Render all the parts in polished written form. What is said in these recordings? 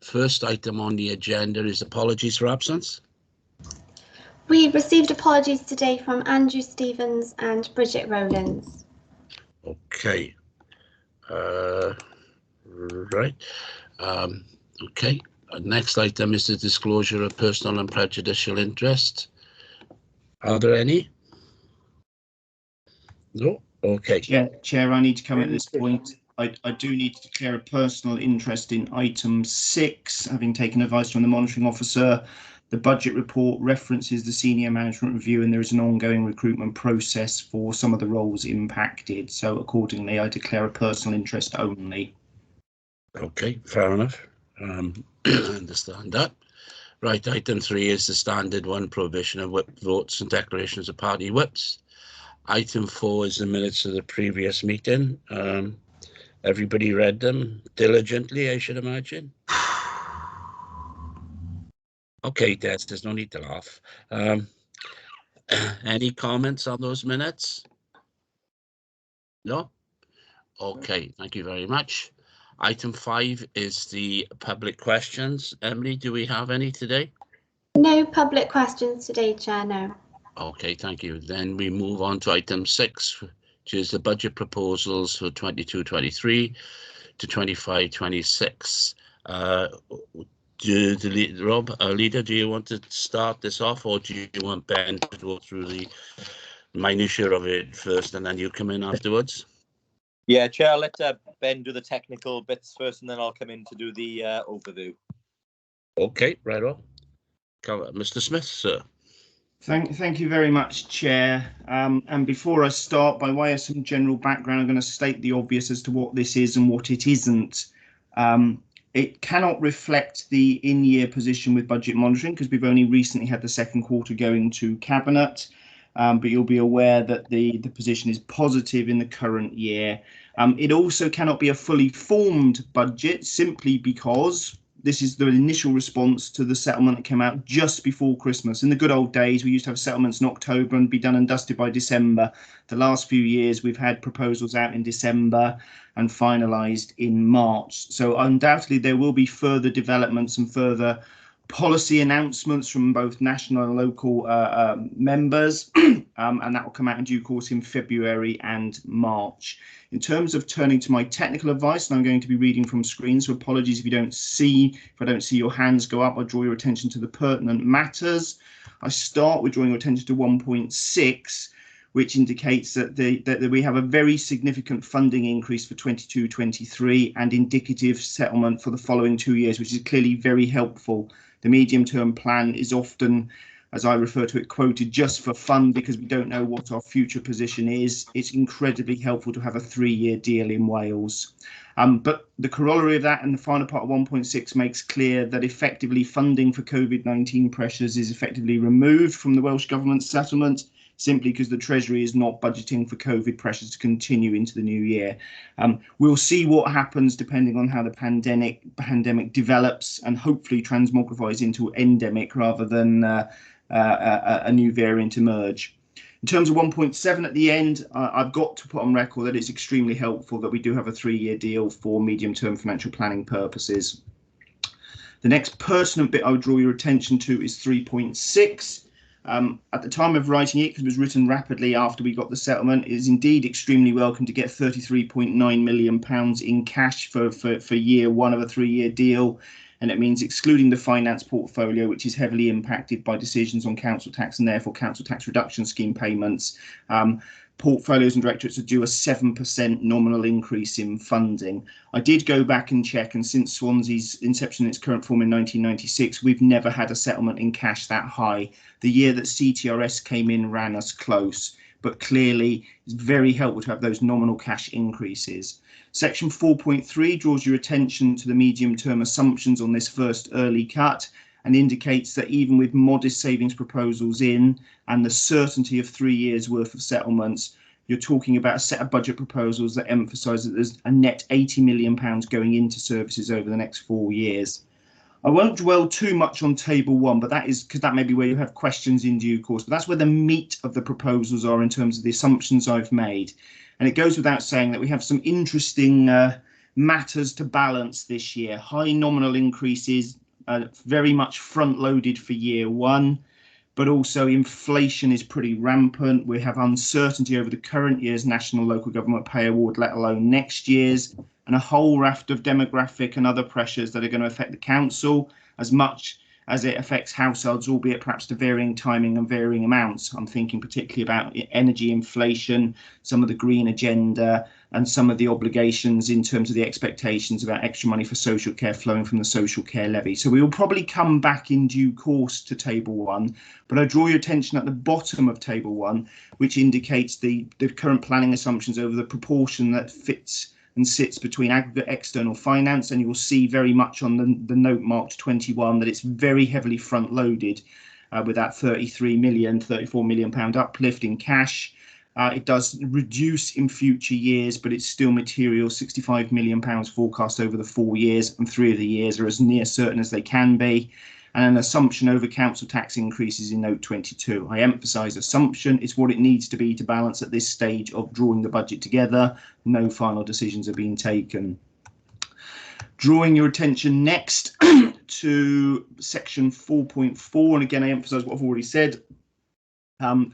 First item on the agenda is apologies for absence. We received apologies today from Andrew Stevens and Bridget Rowlands. Okay. Right. Okay. Next item is the disclosure of personal and prejudicial interest. Are there any? No? Okay. Chair, I need to come at this point. I do need to declare a personal interest in item 6, having taken advice from the monitoring officer. The budget report references the senior management review, and there is an ongoing recruitment process for some of the roles impacted. So accordingly, I declare a personal interest only. Okay, fair enough. I understand that. Right, item 3 is the standard one, prohibition of whip votes and declarations of party whips. Item 4 is the minutes of the previous meeting. Everybody read them diligently, I should imagine. Okay, Des, there's no need to laugh. Any comments on those minutes? No? Okay, thank you very much. Item 5 is the public questions. Emily, do we have any today? No public questions today, Chair, no. Okay, thank you. Then we move on to item 6, which is the budget proposals for 22-23 to 25-26. Rob, Leader, do you want to start this off, or do you want Ben to go through the minutiae of it first and then you come in afterwards? Yeah, Chair, I'll let Ben do the technical bits first and then I'll come in to do the overview. Okay, right on. Mr. Smith, sir. Thank you very much, Chair. And before I start, by way of some general background, I'm going to state the obvious as to what this is and what it isn't. It cannot reflect the in-year position with budget monitoring because we've only recently had the second quarter going to Cabinet. But you'll be aware that the position is positive in the current year. It also cannot be a fully formed budget simply because this is the initial response to the settlement that came out just before Christmas. In the good old days, we used to have settlements in October and be done and dusted by December. The last few years, we've had proposals out in December and finalised in March. So undoubtedly, there will be further developments and further policy announcements from both national and local members, and that will come out in due course in February and March. In terms of turning to my technical advice, and I'm going to be reading from screen, so apologies if I don't see your hands go up. I draw your attention to the pertinent matters. I start with drawing your attention to 1.6, which indicates that we have a very significant funding increase for 22-23 and indicative settlement for the following 2 years, which is clearly very helpful. The medium-term plan is often, as I refer to it, quoted just for fun because we don't know what our future position is. It's incredibly helpful to have a 3-year deal in Wales. But the corollary of that and the final part of 1.6 makes clear that effectively funding for COVID-19 pressures is effectively removed from the Welsh Government settlement, simply because the Treasury is not budgeting for COVID pressures to continue into the new year. We'll see what happens depending on how the pandemic develops and hopefully transmogrifies into endemic rather than a new variant emerge. In terms of 1.7 at the end, I've got to put on record that it's extremely helpful that we do have a 3-year deal for medium-term financial planning purposes. The next pertinent bit I would draw your attention to is 3.6. At the time of writing it, because it was written rapidly after we got the settlement, it is indeed extremely welcome to get £33.9 million in cash for year one of a 3-year deal. And it means excluding the finance portfolio, which is heavily impacted by decisions on council tax and therefore council tax reduction scheme payments. Portfolios and directorates are due a 7% nominal increase in funding. I did go back and check, and since Swansea's inception in its current form in 1996, we've never had a settlement in cash that high. The year that CTRS came in ran us close, but clearly it's very helpful to have those nominal cash increases. Section 4.3 draws your attention to the medium-term assumptions on this first early cut and indicates that even with modest savings proposals in and the certainty of 3 years worth of settlements, you're talking about a set of budget proposals that emphasise that there's a net £80 million going into services over the next 4 years. I won't dwell too much on table 1, but that is because that may be where you have questions in due course, but that's where the meat of the proposals are in terms of the assumptions I've made. And it goes without saying that we have some interesting matters to balance this year. High nominal increases, very much front loaded for year one, but also inflation is pretty rampant. We have uncertainty over the current year's national local government pay award, let alone next year's, and a whole raft of demographic and other pressures that are going to affect the council as much as it affects households, albeit perhaps to varying timing and varying amounts. I'm thinking particularly about energy inflation, some of the green agenda, and some of the obligations in terms of the expectations about extra money for social care flowing from the social care levy. So we will probably come back in due course to table 1, but I draw your attention at the bottom of table 1, which indicates the current planning assumptions over the proportion that fits and sits between aggregate external finance, and you will see very much on the note marked 21 that it's very heavily front loaded with that 34 million pound uplift in cash. It does reduce in future years, but it's still material, 65 million pounds forecast over the 4 years, and 3 of the years are as near certain as they can be. And an assumption over council tax increases in note 22. I emphasise assumption. It's what it needs to be to balance at this stage of drawing the budget together. No final decisions are being taken. Drawing your attention next to section 4.4, and again I emphasise what I've already said.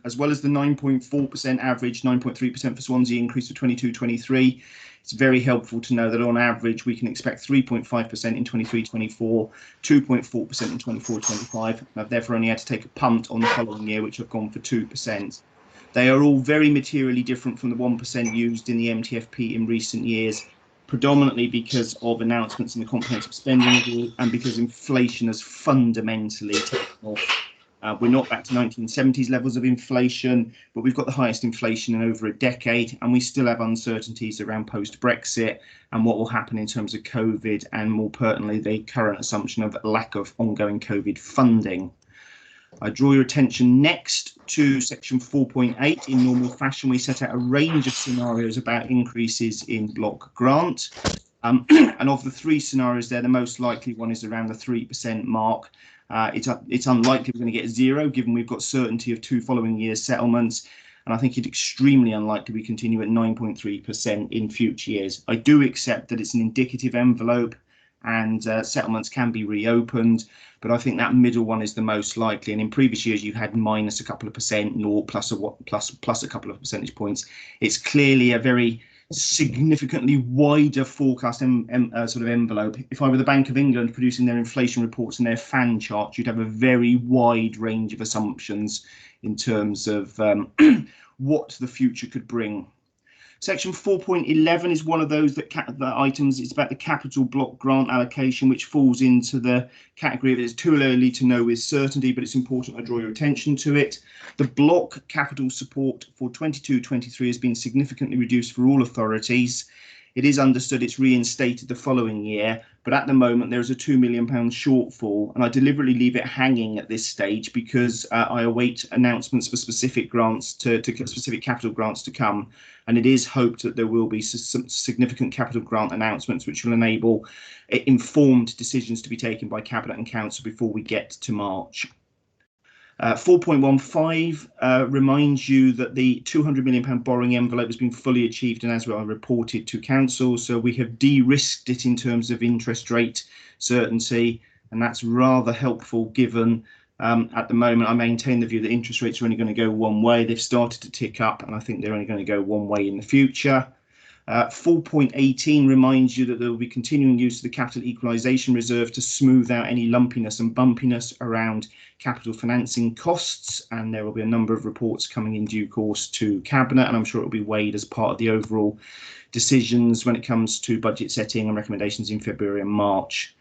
As well as the 9.4% average, 9.3% for Swansea increase for 22-23, it's very helpful to know that on average we can expect 3.5% in 23-24, 2.4% in 24-25. I've therefore only had to take a punt on the following year, which have gone for 2%. They are all very materially different from the 1% used in the MTFP in recent years, predominantly because of announcements in the comprehensive spending review and because inflation has fundamentally taken off. We're not back to 1970s levels of inflation, but we've got the highest inflation in over a decade, and we still have uncertainties around post-Brexit and what will happen in terms of COVID, and more pertinently, the current assumption of lack of ongoing COVID funding. I draw your attention next to section 4.8. In normal fashion, we set out a range of scenarios about increases in block grant. And of the 3 scenarios there, the most likely one is around the 3% mark. It's unlikely we're going to get 0, given we've got certainty of 2 following years settlements, and I think it's extremely unlikely we continue at 9.3% in future years. I do accept that it's an indicative envelope and settlements can be reopened, but I think that middle one is the most likely. And in previous years, you've had minus a couple of percent, nor plus a couple of percentage points. It's clearly a very significantly wider forecast sort of envelope. If I were the Bank of England producing their inflation reports and their fan charts, you'd have a very wide range of assumptions in terms of what the future could bring. Section 4.11 is one of those the items. It's about the capital block grant allocation, which falls into the category of it's too early to know with certainty, but it's important I draw your attention to it. The block capital support for 22-23 has been significantly reduced for all authorities. It is understood it's reinstated the following year, but at the moment there is a £2 million shortfall, and I deliberately leave it hanging at this stage because I await announcements for specific grants to specific capital grants to come, and it is hoped that there will be some significant capital grant announcements which will enable informed decisions to be taken by Cabinet and Council before we get to March. 4.15 reminds you that the £200 million borrowing envelope has been fully achieved and as well reported to Council. So we have de-risked it in terms of interest rate certainty, and that's rather helpful given at the moment I maintain the view that interest rates are only going to go one way. They've started to tick up, and I think they're only going to go one way in the future. 4.18 reminds you that there will be continuing use of the capital equalisation reserve to smooth out any lumpiness and bumpiness around capital financing costs, and there will be a number of reports coming in due course to Cabinet, and I'm sure it will be weighed as part of the overall decisions when it comes to budget setting and recommendations in February and March.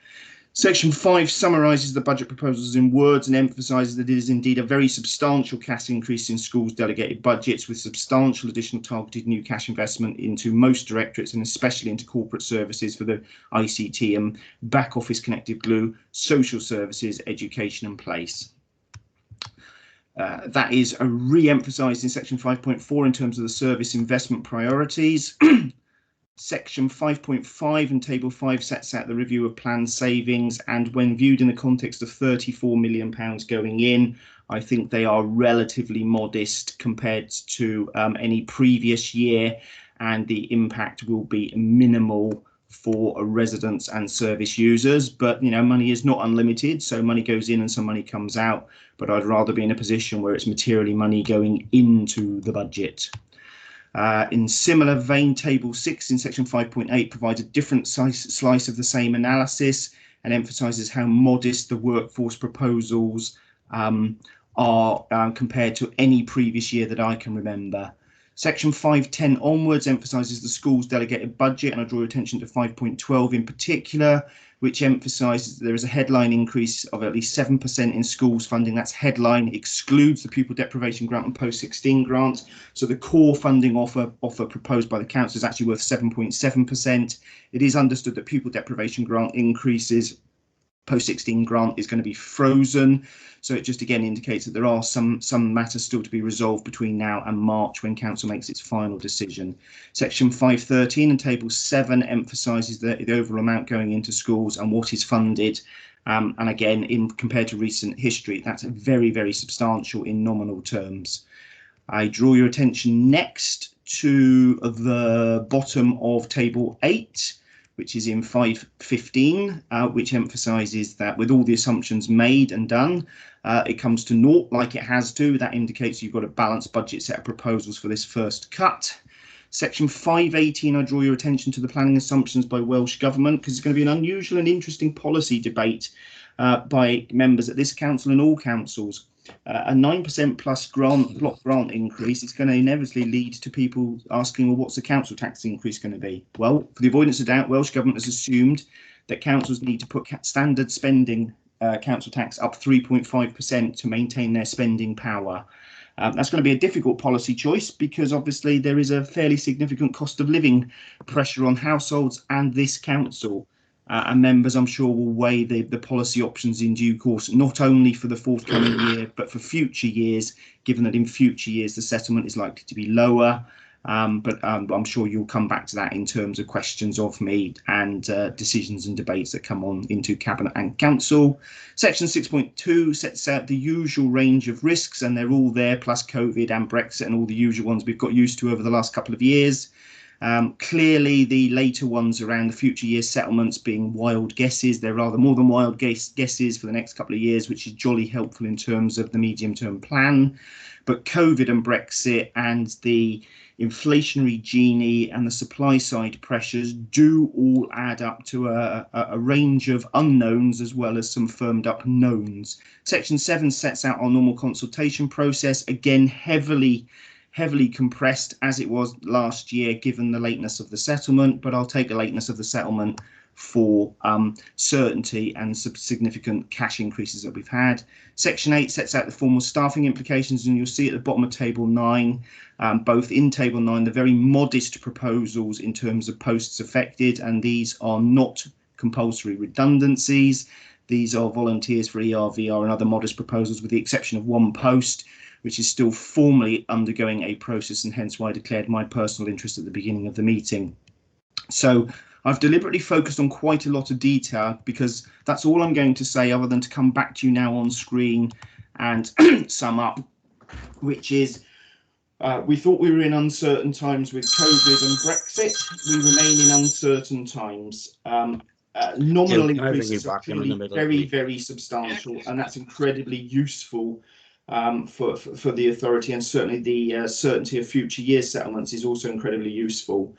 Section 5 summarises the budget proposals in words and emphasises that it is indeed a very substantial cash increase in schools' delegated budgets, with substantial additional targeted new cash investment into most directorates and especially into corporate services for the ICT and back office connective glue, social services, education and place. That is re-emphasised in section 5.4 in terms of the service investment priorities. Section 5.5 and Table 5 sets out the review of planned savings, and when viewed in the context of £34 million going in, I think they are relatively modest compared to any previous year, and the impact will be minimal for residents and service users. But, you know, money is not unlimited, so money goes in and some money comes out. But I'd rather be in a position where it's materially money going into the budget. In similar vein, Table 6 in Section 5.8 provides a different slice of the same analysis and emphasises how modest the workforce proposals are compared to any previous year that I can remember. Section 5.10 onwards emphasises the school's delegated budget, and I draw your attention to 5.12 in particular, which emphasises that there is a headline increase of at least 7% in schools funding. That's headline, excludes the pupil deprivation grant and post-16 grants. So the core funding offer proposed by the council is actually worth 7.7%. It is understood that pupil deprivation grant increases, post-16 grant is going to be frozen. So it just again indicates that there are some matters still to be resolved between now and March when council makes its final decision. Section 5.13 and Table 7 emphasises the overall amount going into schools and what is funded. And again, compared to recent history, that's very, very substantial in nominal terms. I draw your attention next to the bottom of Table 8, which is in 5.15, which emphasises that with all the assumptions made and done, it comes to naught like it has to. That indicates you've got a balanced budget set of proposals for this first cut. Section 5.18, I draw your attention to the planning assumptions by Welsh Government, because it's going to be an unusual and interesting policy debate by members at this council and all councils. A 9% plus block grant increase is going to inevitably lead to people asking, well, what's the council tax increase going to be? Well, for the avoidance of doubt, Welsh Government has assumed that councils need to put standard spending council tax up 3.5% to maintain their spending power. That's going to be a difficult policy choice because obviously there is a fairly significant cost of living pressure on households and this council. And members, I'm sure, will weigh the policy options in due course, not only for the forthcoming year, but for future years, given that in future years the settlement is likely to be lower. But I'm sure you'll come back to that in terms of questions of me and decisions and debates that come on into Cabinet and Council. Section 6.2 sets out the usual range of risks, and they're all there, plus COVID and Brexit and all the usual ones we've got used to over the last couple of years. Clearly, the later ones around the future year settlements being wild guesses. They're rather more than wild guesses for the next couple of years, which is jolly helpful in terms of the medium-term plan. But COVID and Brexit and the inflationary genie and the supply side pressures do all add up to a range of unknowns as well as some firmed up knowns. Section 7 sets out our normal consultation process, again heavily compressed as it was last year given the lateness of the settlement, but I'll take the lateness of the settlement for certainty and some significant cash increases that we've had. Section 8 sets out the formal staffing implications, and you'll see at the bottom of Table 9, both in Table 9, the very modest proposals in terms of posts affected, and these are not compulsory redundancies. These are volunteers for ER, VR and other modest proposals with the exception of one post, which is still formally undergoing a process, and hence why I declared my personal interest at the beginning of the meeting. So I've deliberately focused on quite a lot of detail because that's all I'm going to say, other than to come back to you now on screen and sum up, which is we thought we were in uncertain times with COVID and Brexit. We remain in uncertain times. Nominal increases are clearly very, very substantial, and that's incredibly useful for the authority, and certainly the certainty of future year settlements is also incredibly useful.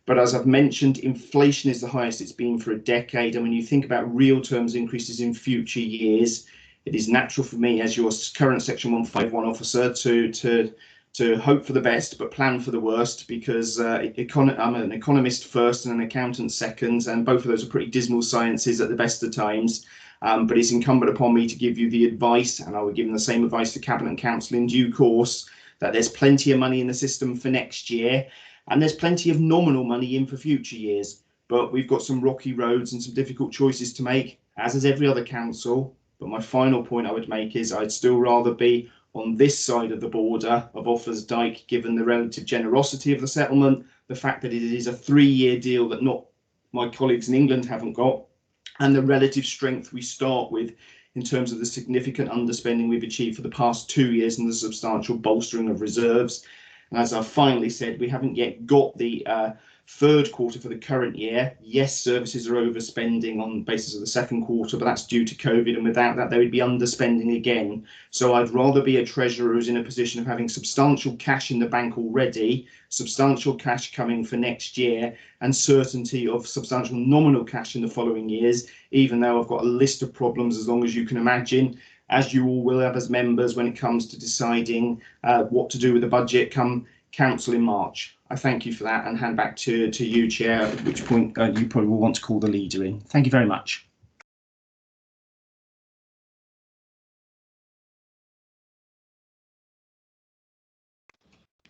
But as I've mentioned, inflation is the highest it's been for a decade, and when you think about real terms increases in future years, it is natural for me as your current Section 151 officer to hope for the best but plan for the worst, because I'm an economist first and an accountant second, and both of those are pretty dismal sciences at the best of times. But it's incumbent upon me to give you the advice, and I will give them the same advice to Cabinet and Council in due course, that there's plenty of money in the system for next year, and there's plenty of nominal money in for future years. But we've got some rocky roads and some difficult choices to make, as is every other council. But my final point I would make is I'd still rather be on this side of the border of Offers Dyke, given the relative generosity of the settlement, the fact that it is a 3-year deal that not my colleagues in England haven't got, and the relative strength we start with in terms of the significant underspending we've achieved for the past 2 years and the substantial bolstering of reserves. And as I've finally said, we haven't yet got the third quarter for the current year, yes, services are overspending on the basis of the second quarter, but that's due to COVID, and without that they would be underspending again. So I'd rather be a treasurer who's in a position of having substantial cash in the bank already, substantial cash coming for next year, and certainty of substantial nominal cash in the following years, even though I've got a list of problems, as long as you can imagine, as you all will have as members, when it comes to deciding what to do with the budget come Council in March. I thank you for that and hand back to you, Chair, at which point you probably will want to call the leader in. Thank you very much.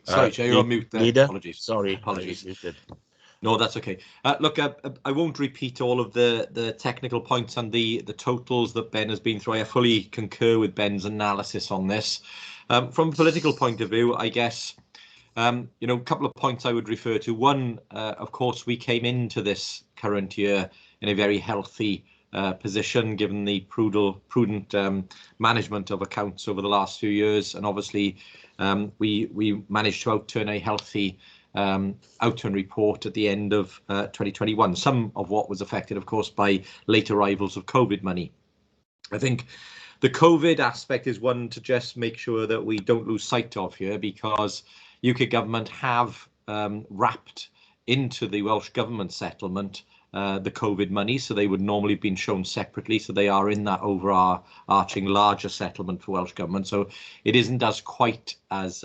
Sorry, Chair, you're on mute there. Leader? Apologies. Sorry, apologies. Muted. No, that's okay. Look, I won't repeat all of the technical points and the totals that Ben has been through. I fully concur with Ben's analysis on this. From a political point of view, I guess, you know, a couple of points I would refer to. One, of course, we came into this current year in a very healthy position, given the prudent management of accounts over the last few years, and obviously we managed to outturn a healthy outturn report at the end of 2021. Some of what was affected, of course, by late arrivals of COVID money. I think the COVID aspect is one to just make sure that we don't lose sight of here, because UK government have wrapped into the Welsh Government settlement the COVID money, so they would normally have been shown separately, so they are in that overarching larger settlement for Welsh Government. So it isn't as quite as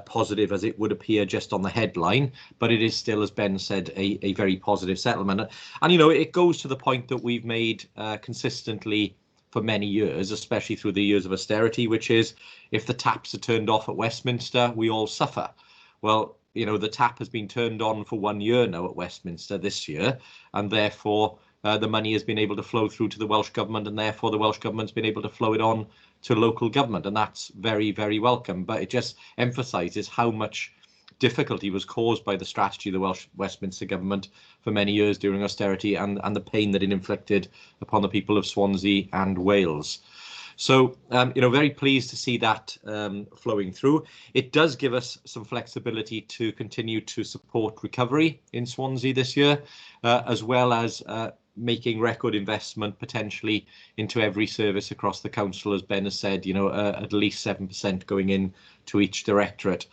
positive as it would appear just on the headline, but it is still, as Ben said, a very positive settlement. And, you know, it goes to the point that we've made consistently for many years, especially through the years of austerity, which is, if the taps are turned off at Westminster, we all suffer. Well, you know, the tap has been turned on for 1 year now at Westminster this year, and therefore the money has been able to flow through to the Welsh Government, and therefore the Welsh Government's been able to flow it on to local government, and that's very, very welcome. But it just emphasises how much difficulty was caused by the strategy of the Westminster government for many years during austerity, and the pain that it inflicted upon the people of Swansea and Wales. So, you know, very pleased to see that flowing through. It does give us some flexibility to continue to support recovery in Swansea this year, as well as making record investment potentially into every service across the council, as Ben has said, you know, at least 7% going in to each directorate.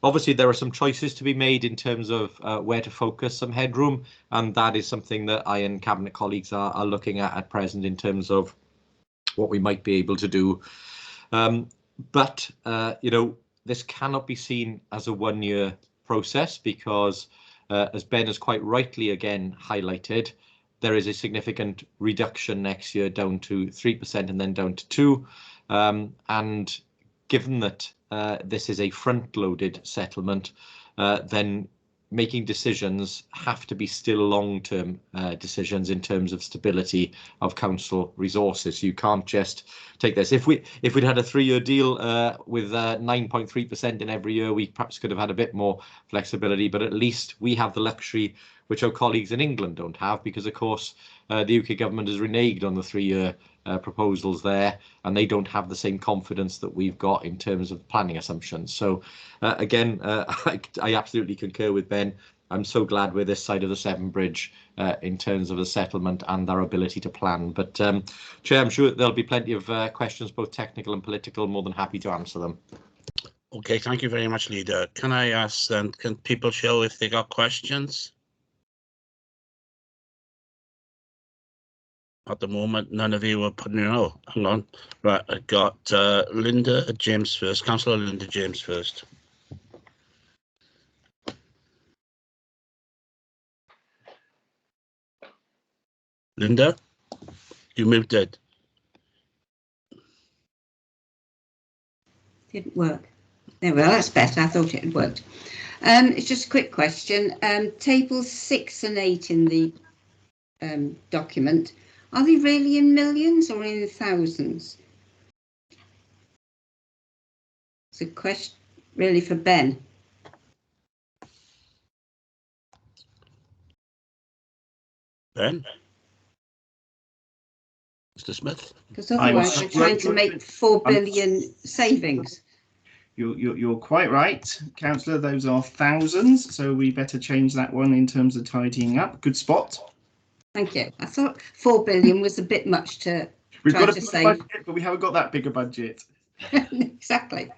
Obviously, there are some choices to be made in terms of where to focus some headroom, and that is something that I and Cabinet colleagues are looking at present in terms of what we might be able to do. But, you know, this cannot be seen as a one-year process, because, as Ben has quite rightly again highlighted, there is a significant reduction next year down to 3% and then down to 2%. And given that this is a front-loaded settlement, then making decisions have to be still long-term decisions in terms of stability of council resources. You can't just take this. If we'd had a 3-year deal with 9.3% in every year, we perhaps could have had a bit more flexibility, but at least we have the luxury which our colleagues in England don't have, because of course the UK government has reneged on the 3-year proposals there, and they don't have the same confidence that we've got in terms of planning assumptions. So again, I absolutely concur with Ben. I'm so glad we're this side of the Severn Bridge in terms of the settlement and our ability to plan. But Chair, I'm sure there'll be plenty of questions, both technical and political. More than happy to answer them. Okay, thank you very much, Leader. Can I ask then, can people show if they got questions? At the moment, none of you are putting it on. Hang on. Right, I got Linda James first. Councillor Linda James first. Linda, you muted. Didn't work. There we are, that's better. I thought it had worked. It's just a quick question. Tables 6 and 8 in the document, are they really in millions or in thousands? It's a question really for Ben. Ben? Mr. Smith? Because otherwise we're trying to make 4 billion savings. You're quite right, Councillor. Those are thousands, so we better change that one in terms of tidying up. Good spot. Thank you. I thought 4 billion was a bit much to We've try got to a save. budget, but we haven't got that bigger budget. Exactly.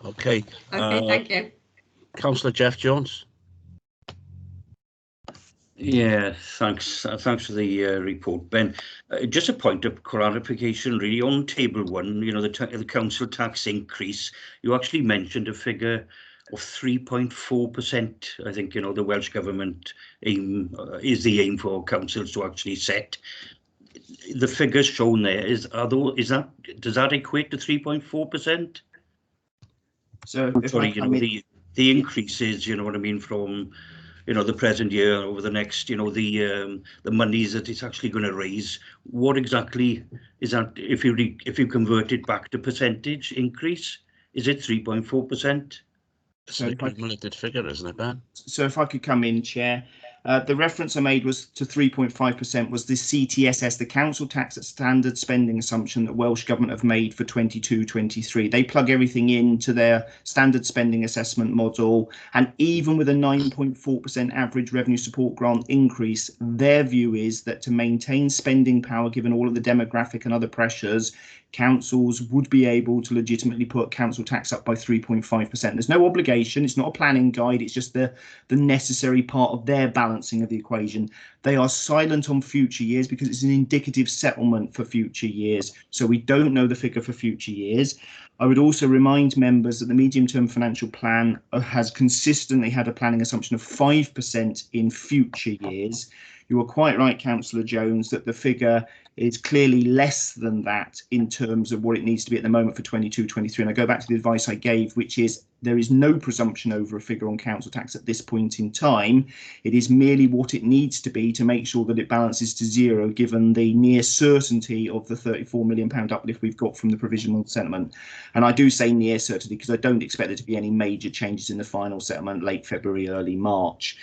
Okay. Okay, thank you. Councillor Jeff Jones. Yeah, thanks. Thanks for the report, Ben. Just a point of clarification, really, on table 1. You know, the council tax increase. You actually mentioned a figure of 3.4%. I think, you know, the Welsh government aim is the aim for councils to actually set. The figures shown there does that equate to 3.4%? So if Sorry, I you come know, in, the increases, you know what I mean, from, you know, the present year over the next, you know, the monies that it's actually going to raise. What exactly is that? If you convert it back to percentage increase, is it 3.4%? It's an accumulated figure, isn't it, Ben? So if I could come in, Chair. The reference I made was to 3.5% was the CTSS, the council tax at standard spending assumption that Welsh Government have made for 22-23. They plug everything into their standard spending assessment model, and even with a 9.4% average revenue support grant increase, their view is that to maintain spending power, given all of the demographic and other pressures, councils would be able to legitimately put council tax up by 3.5%. There's no obligation, it's not a planning guide, it's just the necessary part of their balancing of the equation. They are silent on future years because it's an indicative settlement for future years, so we don't know the figure for future years. I would also remind members that the medium-term financial plan has consistently had a planning assumption of 5% in future years. You are quite right, Councillor Jones, that the figure is clearly less than that in terms of what it needs to be at the moment for 22-23. And I go back to the advice I gave, which is there is no presumption over a figure on council tax at this point in time. It is merely what it needs to be to make sure that it balances to zero, given the near certainty of the £34 million uplift we've got from the provisional settlement. And I do say near certainty because I don't expect there to be any major changes in the final settlement late February, early March.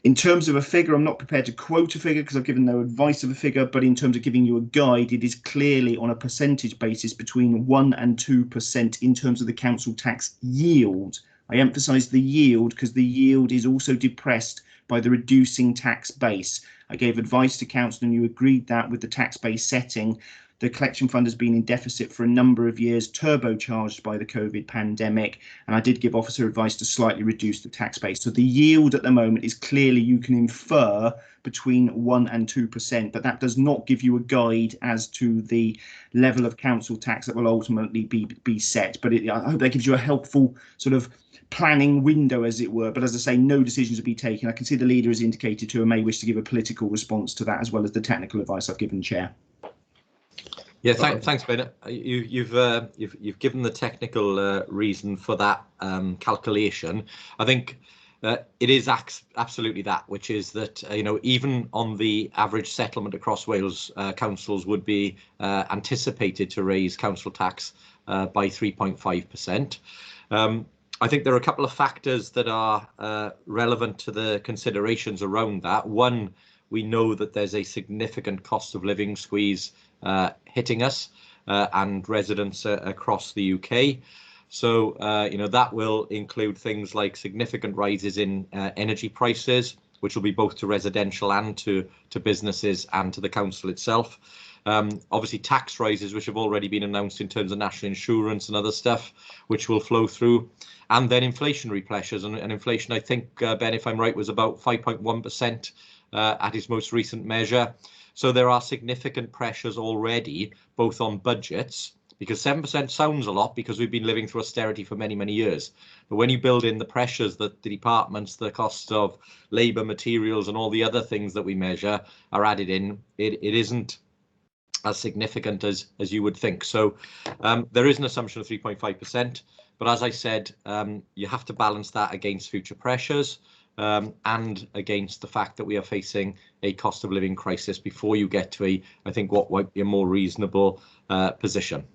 In terms of a figure, I'm not prepared to quote a figure because I've given no advice of a figure, but in terms of giving you a guide, it is clearly on a percentage basis between 1% and 2% in terms of the council tax yield. I emphasise the yield because the yield is also depressed by the reducing tax base. I gave advice to council and you agreed that with the tax base setting. The collection fund has been in deficit for a number of years, turbocharged by the COVID pandemic, and I did give officer advice to slightly reduce the tax base. So the yield at the moment is clearly, you can infer, between 1% and 2%, but that does not give you a guide as to the level of council tax that will ultimately be set. But I hope that gives you a helpful sort of planning window, as it were. But as I say, no decisions will be taken. I can see the leader has indicated to and may wish to give a political response to that, as well as the technical advice I've given, Chair. Yeah, thanks, Ben. You've given the technical reason for that calculation. I think it is absolutely that, which is that you know, even on the average settlement across Wales, councils would be anticipated to raise council tax by 3.5%. I think there are a couple of factors that are relevant to the considerations around that. One, we know that there's a significant cost of living squeeze hitting us and residents across the UK. So, you know, that will include things like significant rises in energy prices, which will be both to residential and to businesses and to the council itself. Obviously, tax rises, which have already been announced in terms of national insurance and other stuff, which will flow through. And then inflationary pressures. And inflation, I think, Ben, if I'm right, was about 5.1% at its most recent measure. So there are significant pressures already, both on budgets, because 7% sounds a lot because we've been living through austerity for many, many years. But when you build in the pressures that the departments, the costs of labour, materials and all the other things that we measure are added in, it isn't as significant as you would think. So there is an assumption of 3.5%. But as I said, you have to balance that against future pressures. And against the fact that we are facing a cost of living crisis before you get to I think what might be a more reasonable position.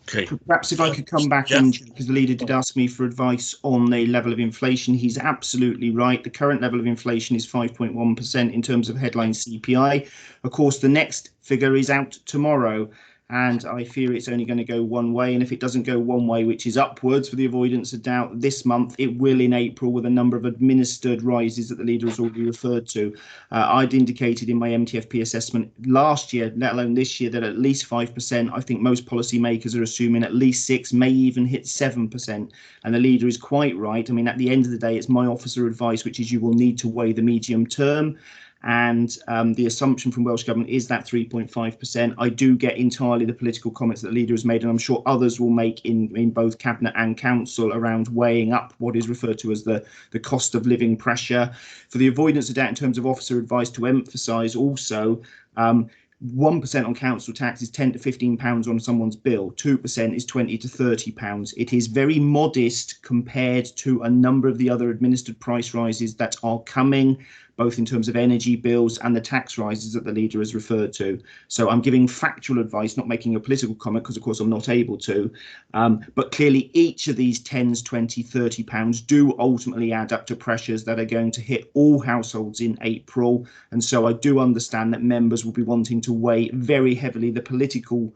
Okay. Perhaps if I could come back in, because the leader did ask me for advice on the level of inflation. He's absolutely right. The current level of inflation is 5.1% in terms of headline CPI. Of course, the next figure is out tomorrow. and I fear it's only going to go one way. And if it doesn't go one way, which is upwards for the avoidance of doubt this month, it will in April, with a number of administered rises that the leader has already referred to. I'd indicated in my MTFP assessment last year, let alone this year, that at least 5%. I think most policymakers are assuming at least 6%, may even hit 7%. And the leader is quite right. I mean, at the end of the day, it's my officer advice, which is you will need to weigh the medium term. And the assumption from Welsh Government is that 3.5%. I do get entirely the political comments that the leader has made, and I'm sure others will make in both Cabinet and Council around weighing up what is referred to as the cost of living pressure. For the avoidance of doubt, in terms of officer advice, to emphasise also, 1% on council tax is £10 to £15 on someone's bill. 2% is £20 to £30. It is very modest compared to a number of the other administered price rises that are coming, both in terms of energy bills and the tax rises that the leader has referred to. So I'm giving factual advice, not making a political comment, because of course I'm not able to. But clearly each of these 10s, 20, £30 do ultimately add up to pressures that are going to hit all households in April. And so I do understand that members will be wanting to weigh very heavily the political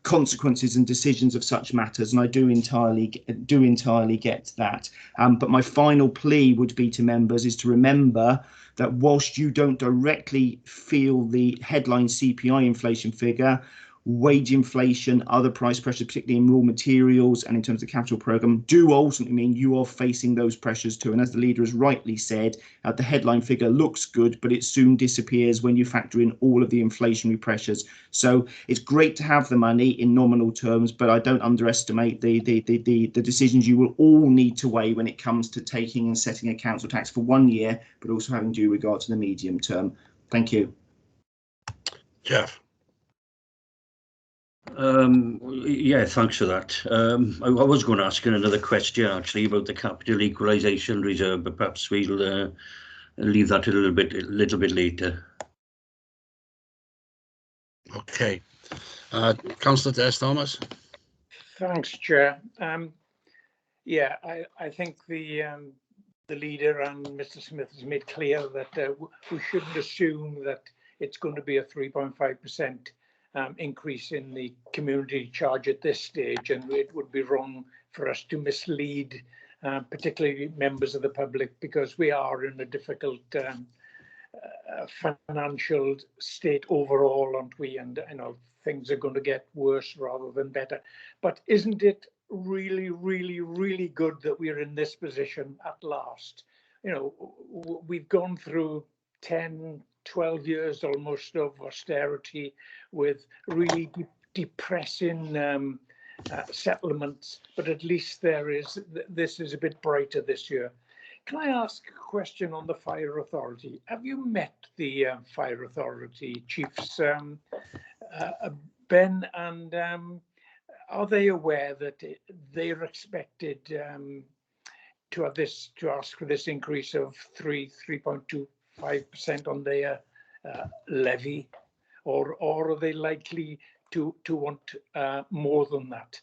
consequences and decisions of such matters, and I do entirely get that. But my final plea would be to members is to remember that whilst you don't directly feel the headline CPI inflation figure, wage inflation, other price pressures, particularly in raw materials and in terms of the capital programme, do ultimately mean you are facing those pressures too. And as the leader has rightly said, the headline figure looks good, but it soon disappears when you factor in all of the inflationary pressures. So it's great to have the money in nominal terms, but I don't underestimate the decisions you will all need to weigh when it comes to taking and setting a council tax for 1 year, but also having due regard to the medium term. Thank you. Jeff. Yeah, thanks for that. I was going to ask another question actually about the capital equalisation reserve, but perhaps we'll leave that a little bit later. Okay. Councillor Des Thomas. Thanks, Chair. Yeah, I think the leader and Mr. Smith has made clear that we shouldn't assume that it's going to be a 3.5% increase in the community charge at this stage, and it would be wrong for us to mislead particularly members of the public, because we are in a difficult financial state overall, aren't we? And you know, things are going to get worse rather than better. But isn't it really, really, really good that we're in this position at last? You know, we've gone through 10, 12 years almost of austerity with really depressing settlements, but at least this is a bit brighter this year. Can I ask a question on the fire authority? Have you met the fire authority chiefs, Ben, and are they aware that they're expected to ask for this increase of 3.25% on their levy, or are they likely to want more than that?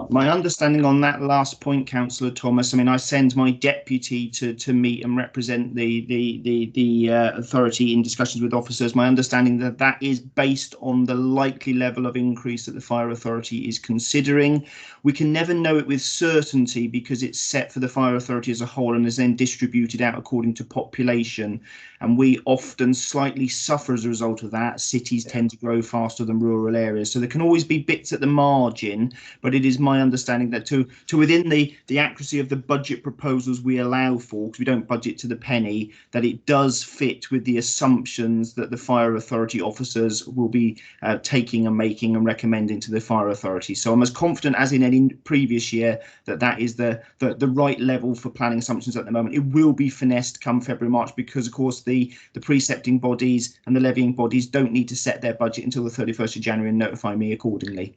My understanding on that last point, Councillor Thomas, I mean, I send my deputy to meet and represent the authority in discussions with officers. My understanding that is based on the likely level of increase that the fire authority is considering. We can never know it with certainty because it's set for the fire authority as a whole and is then distributed out according to population. And we often slightly suffer as a result of that. Cities tend to grow faster than rural areas. So there can always be bits at the margin, but it is my understanding that to within the accuracy of the budget proposals we allow for, because we don't budget to the penny, that it does fit with the assumptions that the fire authority officers will be taking and making and recommending to the fire authority. So I'm as confident as in any previous year that that is the right level for planning assumptions at the moment. It will be finessed come February, March, because of course the precepting bodies and the levying bodies don't need to set their budget until the 31st of January and notify me accordingly.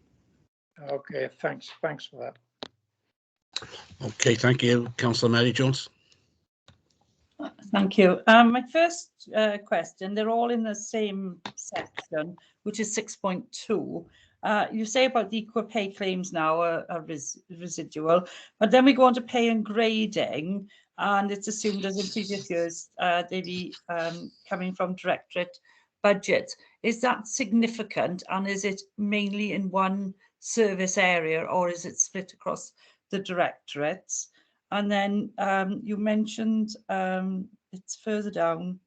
Okay, thanks for that. Okay, thank you. Councillor Mary Jones. Thank you. My first question, they're all in the same section, which is 6.2. You say about the equal pay claims now are residual, but then we go on to pay and grading, and it's assumed as in previous years they be coming from directorate budget. is that significant, and is it mainly in one service area, or is it split across the directorates? And then you mentioned, it's further down,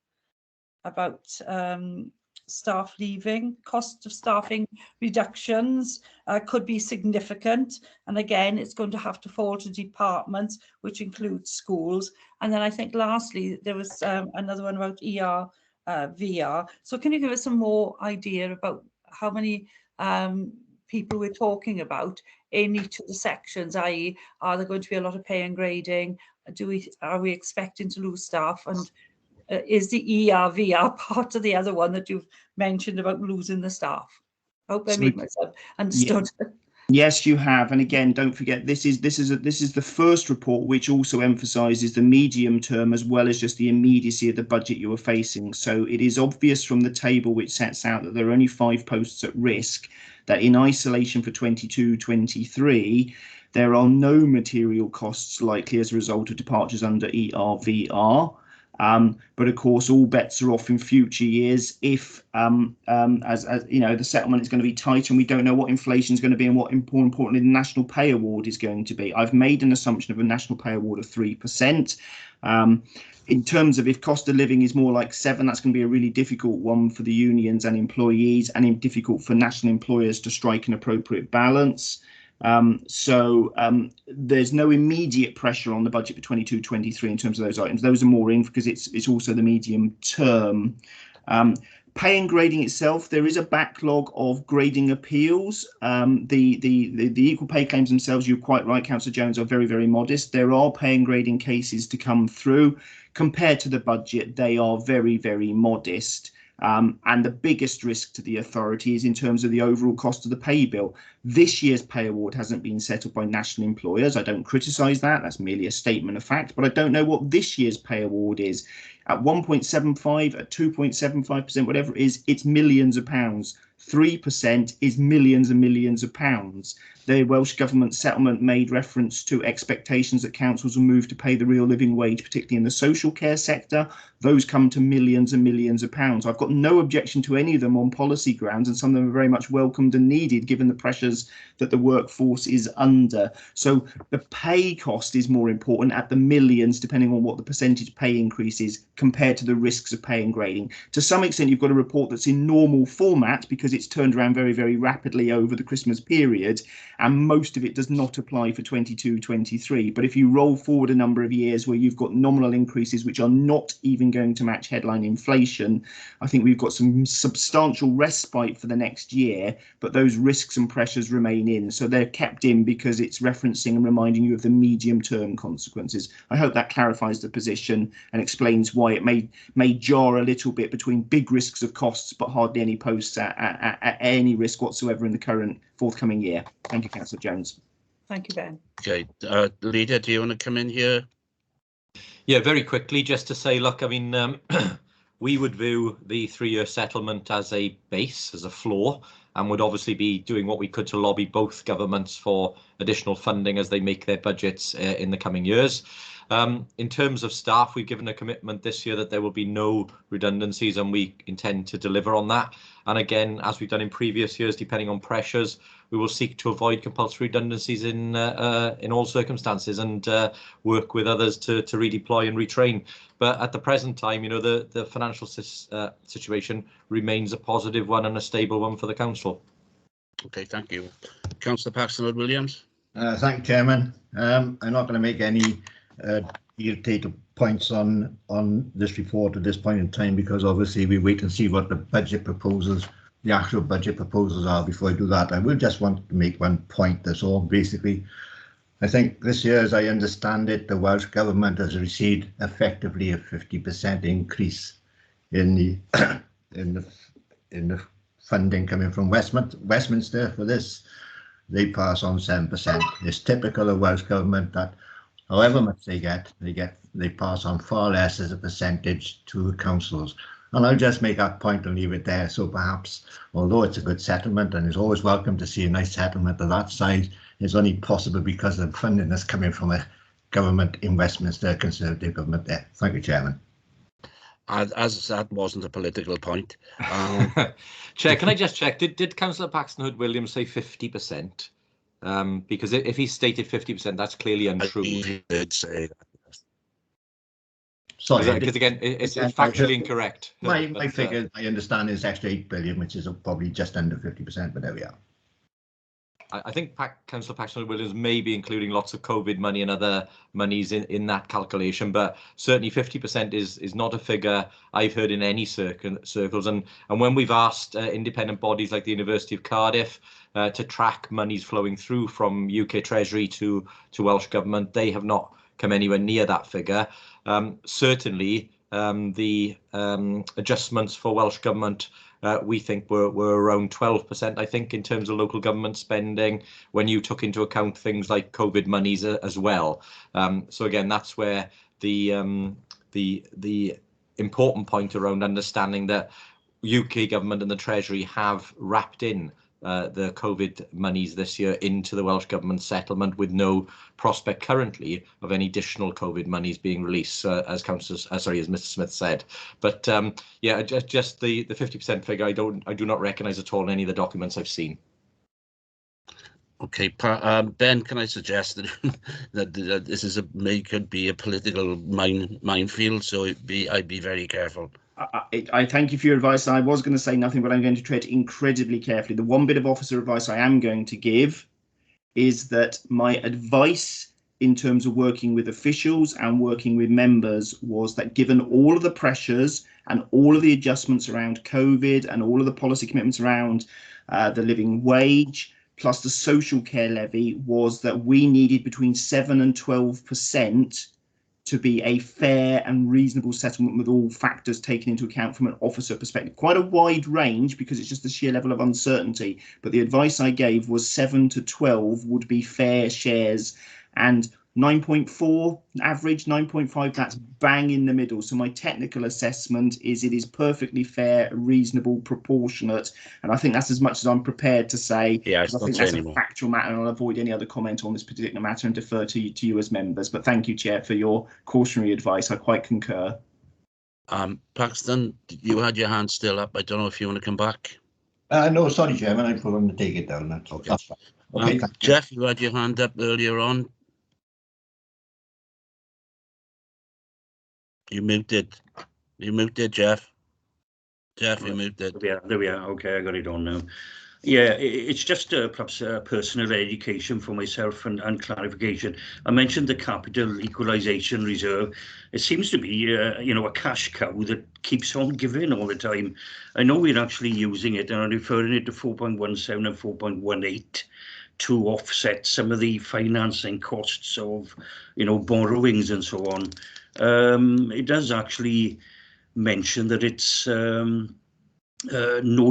about staff leaving. Cost of staffing reductions could be significant, and again it's going to have to fall to departments, which includes schools. And then I think lastly there was another one about VR. So can you give us some more idea about how many people we're talking about in each of the sections, i.e. are there going to be a lot of pay and grading? Are we expecting to lose staff? And is the ERVR part of the other one that you've mentioned about losing the staff? I hope I made myself understood. Yeah. Yes, you have. And again, don't forget, this is the first report which also emphasises the medium term as well as just the immediacy of the budget you are facing. So it is obvious from the table which sets out that there are only 5 posts at risk, that in isolation for 22-23, there are no material costs likely as a result of departures under ERVR. But of course, all bets are off in future years if, as you know, the settlement is going to be tight and we don't know what inflation is going to be and what, more importantly, the national pay award is going to be. I've made an assumption of a national pay award of 3%. In terms of if cost of living is more like 7, that's going to be a really difficult one for the unions and employees, and difficult for national employers to strike an appropriate balance. There's no immediate pressure on the budget for 22-23 in terms of those items. Those are more in because it's also the medium term. Pay and grading itself, there is a backlog of grading appeals. The equal pay claims themselves, you're quite right, Councillor Jones, are very, very modest. There are pay and grading cases to come through. Compared to the budget, they are very, very modest. And the biggest risk to the authority is in terms of the overall cost of the pay bill. This year's pay award hasn't been settled by national employers. I don't criticise that. That's merely a statement of fact. But I don't know what this year's pay award is. At 1.75, at 2.75%, whatever it is, it's millions of pounds. 3% is millions and millions of pounds. The Welsh Government settlement made reference to expectations that councils will move to pay the real living wage, particularly in the social care sector. Those come to millions and millions of pounds. I've got no objection to any of them on policy grounds, and some of them are very much welcomed and needed given the pressures that the workforce is under. So the pay cost is more important at the millions, depending on what the percentage pay increase is compared to the risks of pay and grading. To some extent, you've got a report that's in normal format because it's turned around very, very rapidly over the Christmas period, and most of it does not apply for 22-23. But if you roll forward a number of years where you've got nominal increases which are not even going to match headline inflation, I think we've got some substantial respite for the next year, but those risks and pressures remain in. So they're kept in because it's referencing and reminding you of the medium term consequences. I hope that clarifies the position and explains why it may jar a little bit between big risks of costs but hardly any posts at any risk whatsoever in the current forthcoming year. Thank you, Councillor Jones. Thank you, Ben. Okay, Leader, do you want to come in here? Yeah, very quickly, just to say, look, I mean, we would view the 3-year settlement as a base, as a floor, and would obviously be doing what we could to lobby both governments for additional funding as they make their budgets in the coming years. In terms of staff, we've given a commitment this year that there will be no redundancies, and we intend to deliver on that. And again, as we've done in previous years, depending on pressures, we will seek to avoid compulsory redundancies in all circumstances, and work with others to redeploy and retrain. But at the present time, you know, the financial situation remains a positive one and a stable one for the council. Okay, thank you. Councillor Paxton Williams. Thank you, Chairman. I'm not going to make any irritated points on this report at this point in time, because obviously we wait and see what the budget proposals, the actual budget proposals are before I do that. I will just want to make one point, that's all. Basically, I think this year, as I understand it, the Welsh Government has received effectively a 50% increase in the in the funding coming from Westminster for this. They pass on 7%. It's typical of Welsh Government that however much they pass on far less as a percentage to the councils. And I'll just make that point and leave it there. So perhaps, although it's a good settlement and it's always welcome to see a nice settlement of that size, it's only possible because of funding that's coming from a government in Westminster, Conservative government there. Thank you, Chairman. As that wasn't a political point. Chair, can I just check? Did Councillor Paxton Hood-Williams say 50%? Because if he stated 50%, that's clearly untrue. He did say that. Sorry, Because again, it's I factually heard- incorrect. my But, figure, I understand, is extra 8 billion, which is probably just under 50%, but there we are. I think Councillor Paxton Williams may be including lots of COVID money and other monies in that calculation, but certainly 50% is not a figure I've heard in any circles. And when we've asked independent bodies like the University of Cardiff to track monies flowing through from UK Treasury to Welsh Government, they have not come anywhere near that figure. Certainly, the adjustments for Welsh Government we think were around 12%, I think, in terms of local government spending, when you took into account things like COVID monies as well. So again, that's where the important point around understanding that UK government and the Treasury have wrapped in the COVID monies this year into the Welsh Government settlement, with no prospect currently of any additional COVID monies being released, as Mr. Smith said. But yeah, just the 50% figure, I do not recognise at all in any of the documents I've seen. Okay, Ben, can I suggest that this is could be a political minefield, so I'd be very careful. I thank you for your advice. I was going to say nothing, but I'm going to tread incredibly carefully. The one bit of officer advice I am going to give is that my advice in terms of working with officials and working with members was that, given all of the pressures and all of the adjustments around COVID and all of the policy commitments around the living wage, plus the social care levy, was that we needed between 7 and 12% to be a fair and reasonable settlement, with all factors taken into account from an officer perspective. Quite a wide range, because it's just the sheer level of uncertainty. But the advice I gave was 7 to 12 would be fair shares, and 9.4 average, 9.5, that's bang in the middle. So my technical assessment is it is perfectly fair, reasonable, proportionate, and I think that's as much as I'm prepared to say. Yeah, I think that's a factual matter, and I'll avoid any other comment on this particular matter and defer to you as members. But thank you, Chair, for your cautionary advice. I quite concur. Paxton, you had your hand still up. I don't know if you want to come back. No, sorry, Chairman, I forgot to take it down. That's Okay. That's fine. Okay, Jeff, you had your hand up earlier on. You muted. You muted, Jeff. Jeff, you muted. There we are. Okay, I got it on now. Yeah, it's just perhaps personal education for myself and clarification. I mentioned the capital equalisation reserve. It seems to be, you know, a cash cow that keeps on giving all the time. I know we're actually using it, and I'm referring it to 4.17 and 4.18 to offset some of the financing costs of, you know, borrowings and so on. It does actually mention that it's no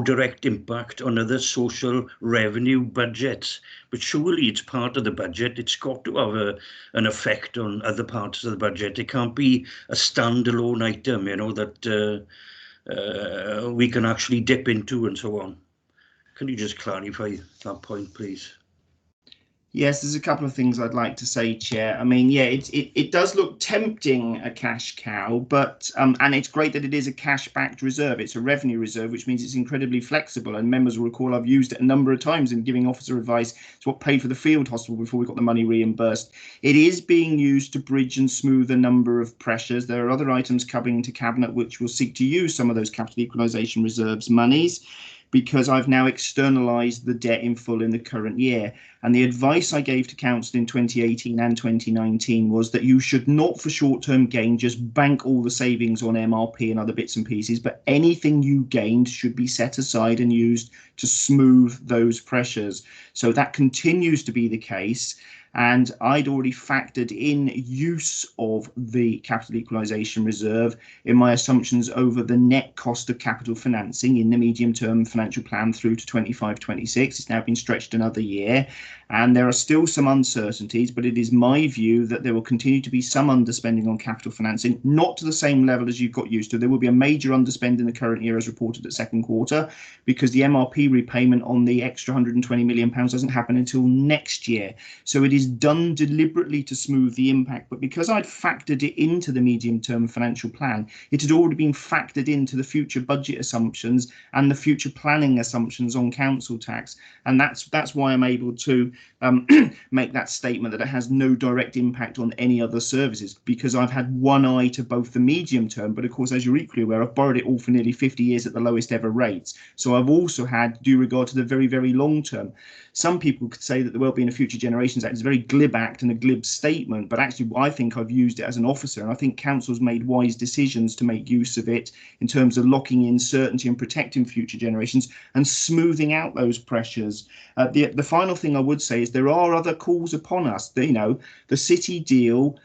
direct impact on other social revenue budgets, but surely it's part of the budget. It's got to have an effect on other parts of the budget. It can't be a standalone item, you know, that we can actually dip into and so on. Can you just clarify that point, please? Yes, there's a couple of things I'd like to say, Chair. I mean, yeah, it does look tempting, a cash cow, but and it's great that it is a cash-backed reserve. It's a revenue reserve, which means it's incredibly flexible. And members will recall I've used it a number of times in giving officer advice to what paid for the field hospital before we got the money reimbursed. It is being used to bridge and smooth a number of pressures. There are other items coming to Cabinet which will seek to use some of those capital equalisation reserves monies, because I've now externalised the debt in full in the current year. And the advice I gave to Council in 2018 and 2019 was that you should not, for short-term gain, just bank all the savings on MRP and other bits and pieces, but anything you gained should be set aside and used to smooth those pressures. So that continues to be the case. And I'd already factored in use of the capital equalisation reserve in my assumptions over the net cost of capital financing in the medium-term financial plan through to 25-26. It's now been stretched another year, and there are still some uncertainties, but it is my view that there will continue to be some underspending on capital financing, not to the same level as you've got used to. There will be a major underspend in the current year as reported at second quarter, because the MRP repayment on the extra £120 million doesn't happen until next year. So it is is done deliberately to smooth the impact, but because I'd factored it into the medium-term financial plan, it had already been factored into the future budget assumptions and the future planning assumptions on council tax, and that's why I'm able to make that statement that it has no direct impact on any other services, because I've had one eye to both the medium term, but of course, as you're equally aware, I've borrowed it all for nearly 50 years at the lowest ever rates. So I've also had due regard to the very, very long term. Some people could say that the Wellbeing of Future Generations Act is a very glib act and a glib statement, but actually I think I've used it as an officer, and I think council's made wise decisions to make use of it in terms of locking in certainty and protecting future generations and smoothing out those pressures. The final thing I would say is there are other calls upon us. The city deal,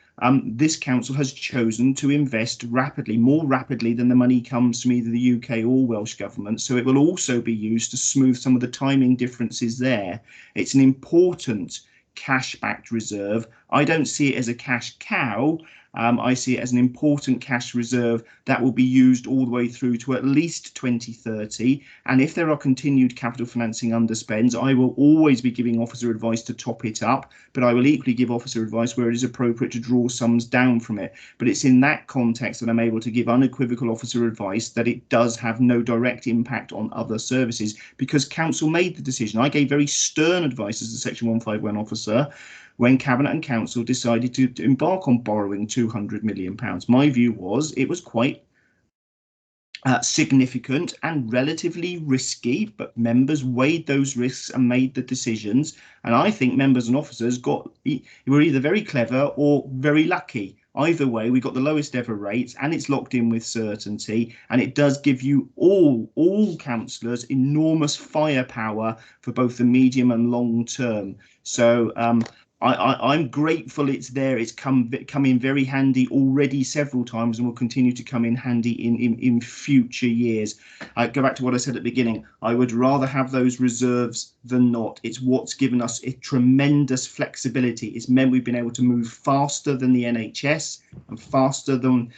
this council has chosen to invest rapidly, more rapidly than the money comes from either the UK or Welsh government. So it will also be used to smooth some of the timing differences there. It's an important cash-backed reserve. I don't see it as a cash cow. I see it as an important cash reserve that will be used all the way through to at least 2030. And if there are continued capital financing underspends, I will always be giving officer advice to top it up, but I will equally give officer advice where it is appropriate to draw sums down from it. But it's in that context that I'm able to give unequivocal officer advice that it does have no direct impact on other services, because council made the decision. I gave very stern advice as a Section 151 officer when Cabinet and Council decided to embark on borrowing £200 million. My view was it was quite significant and relatively risky, but members weighed those risks and made the decisions. And I think members and officers were either very clever or very lucky. Either way, we got the lowest ever rates, and it's locked in with certainty, and it does give you all councillors enormous firepower for both the medium and long term. So I'm grateful it's there. It's come in very handy already several times and will continue to come in handy in future years. I go back to what I said at the beginning. I would rather have those reserves than not. It's what's given us a tremendous flexibility. It's meant we've been able to move faster than the NHS and faster than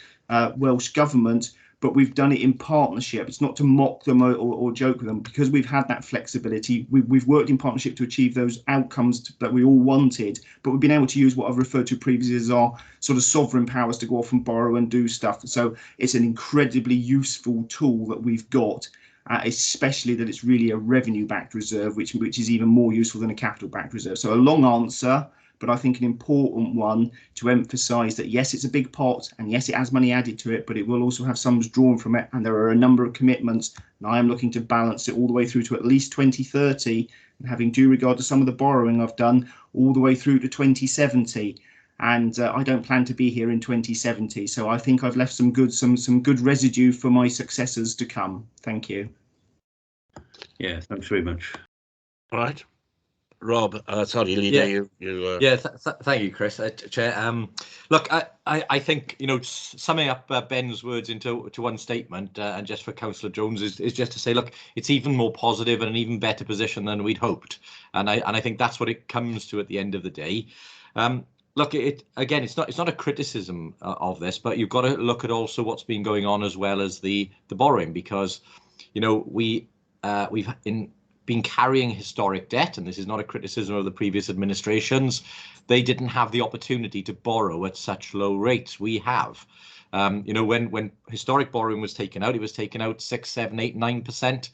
Welsh Government, but we've done it in partnership. It's not to mock them or joke with them, because we've had that flexibility. We've worked in partnership to achieve those outcomes that we all wanted, but we've been able to use what I've referred to previously as our sort of sovereign powers to go off and borrow and do stuff. So it's an incredibly useful tool that we've got, especially that it's really a revenue-backed reserve, which is even more useful than a capital-backed reserve. So a long answer, but I think an important one to emphasise that, yes, it's a big pot, and yes, it has money added to it, but it will also have sums drawn from it, and there are a number of commitments, and I am looking to balance it all the way through to at least 2030, and having due regard to some of the borrowing I've done, all the way through to 2070. And I don't plan to be here in 2070, so I think I've left some good residue for my successors to come. Thank you. Yeah, thanks very much. All right. Rob, sorry, Leader, yeah. Thank you, Chris. Chair. Look, I think, summing up Ben's words into one statement, and just for Councillor Jones, is just to say, look, it's even more positive and an even better position than we'd hoped, and I think that's what it comes to at the end of the day. Look, it's not a criticism of this, but you've got to look at also what's been going on as well as the borrowing, because we've been carrying historic debt, and this is not a criticism of the previous administrations. They didn't have the opportunity to borrow at such low rates. We have. When historic borrowing was taken out, it was taken out 6, 7, 8, 9%,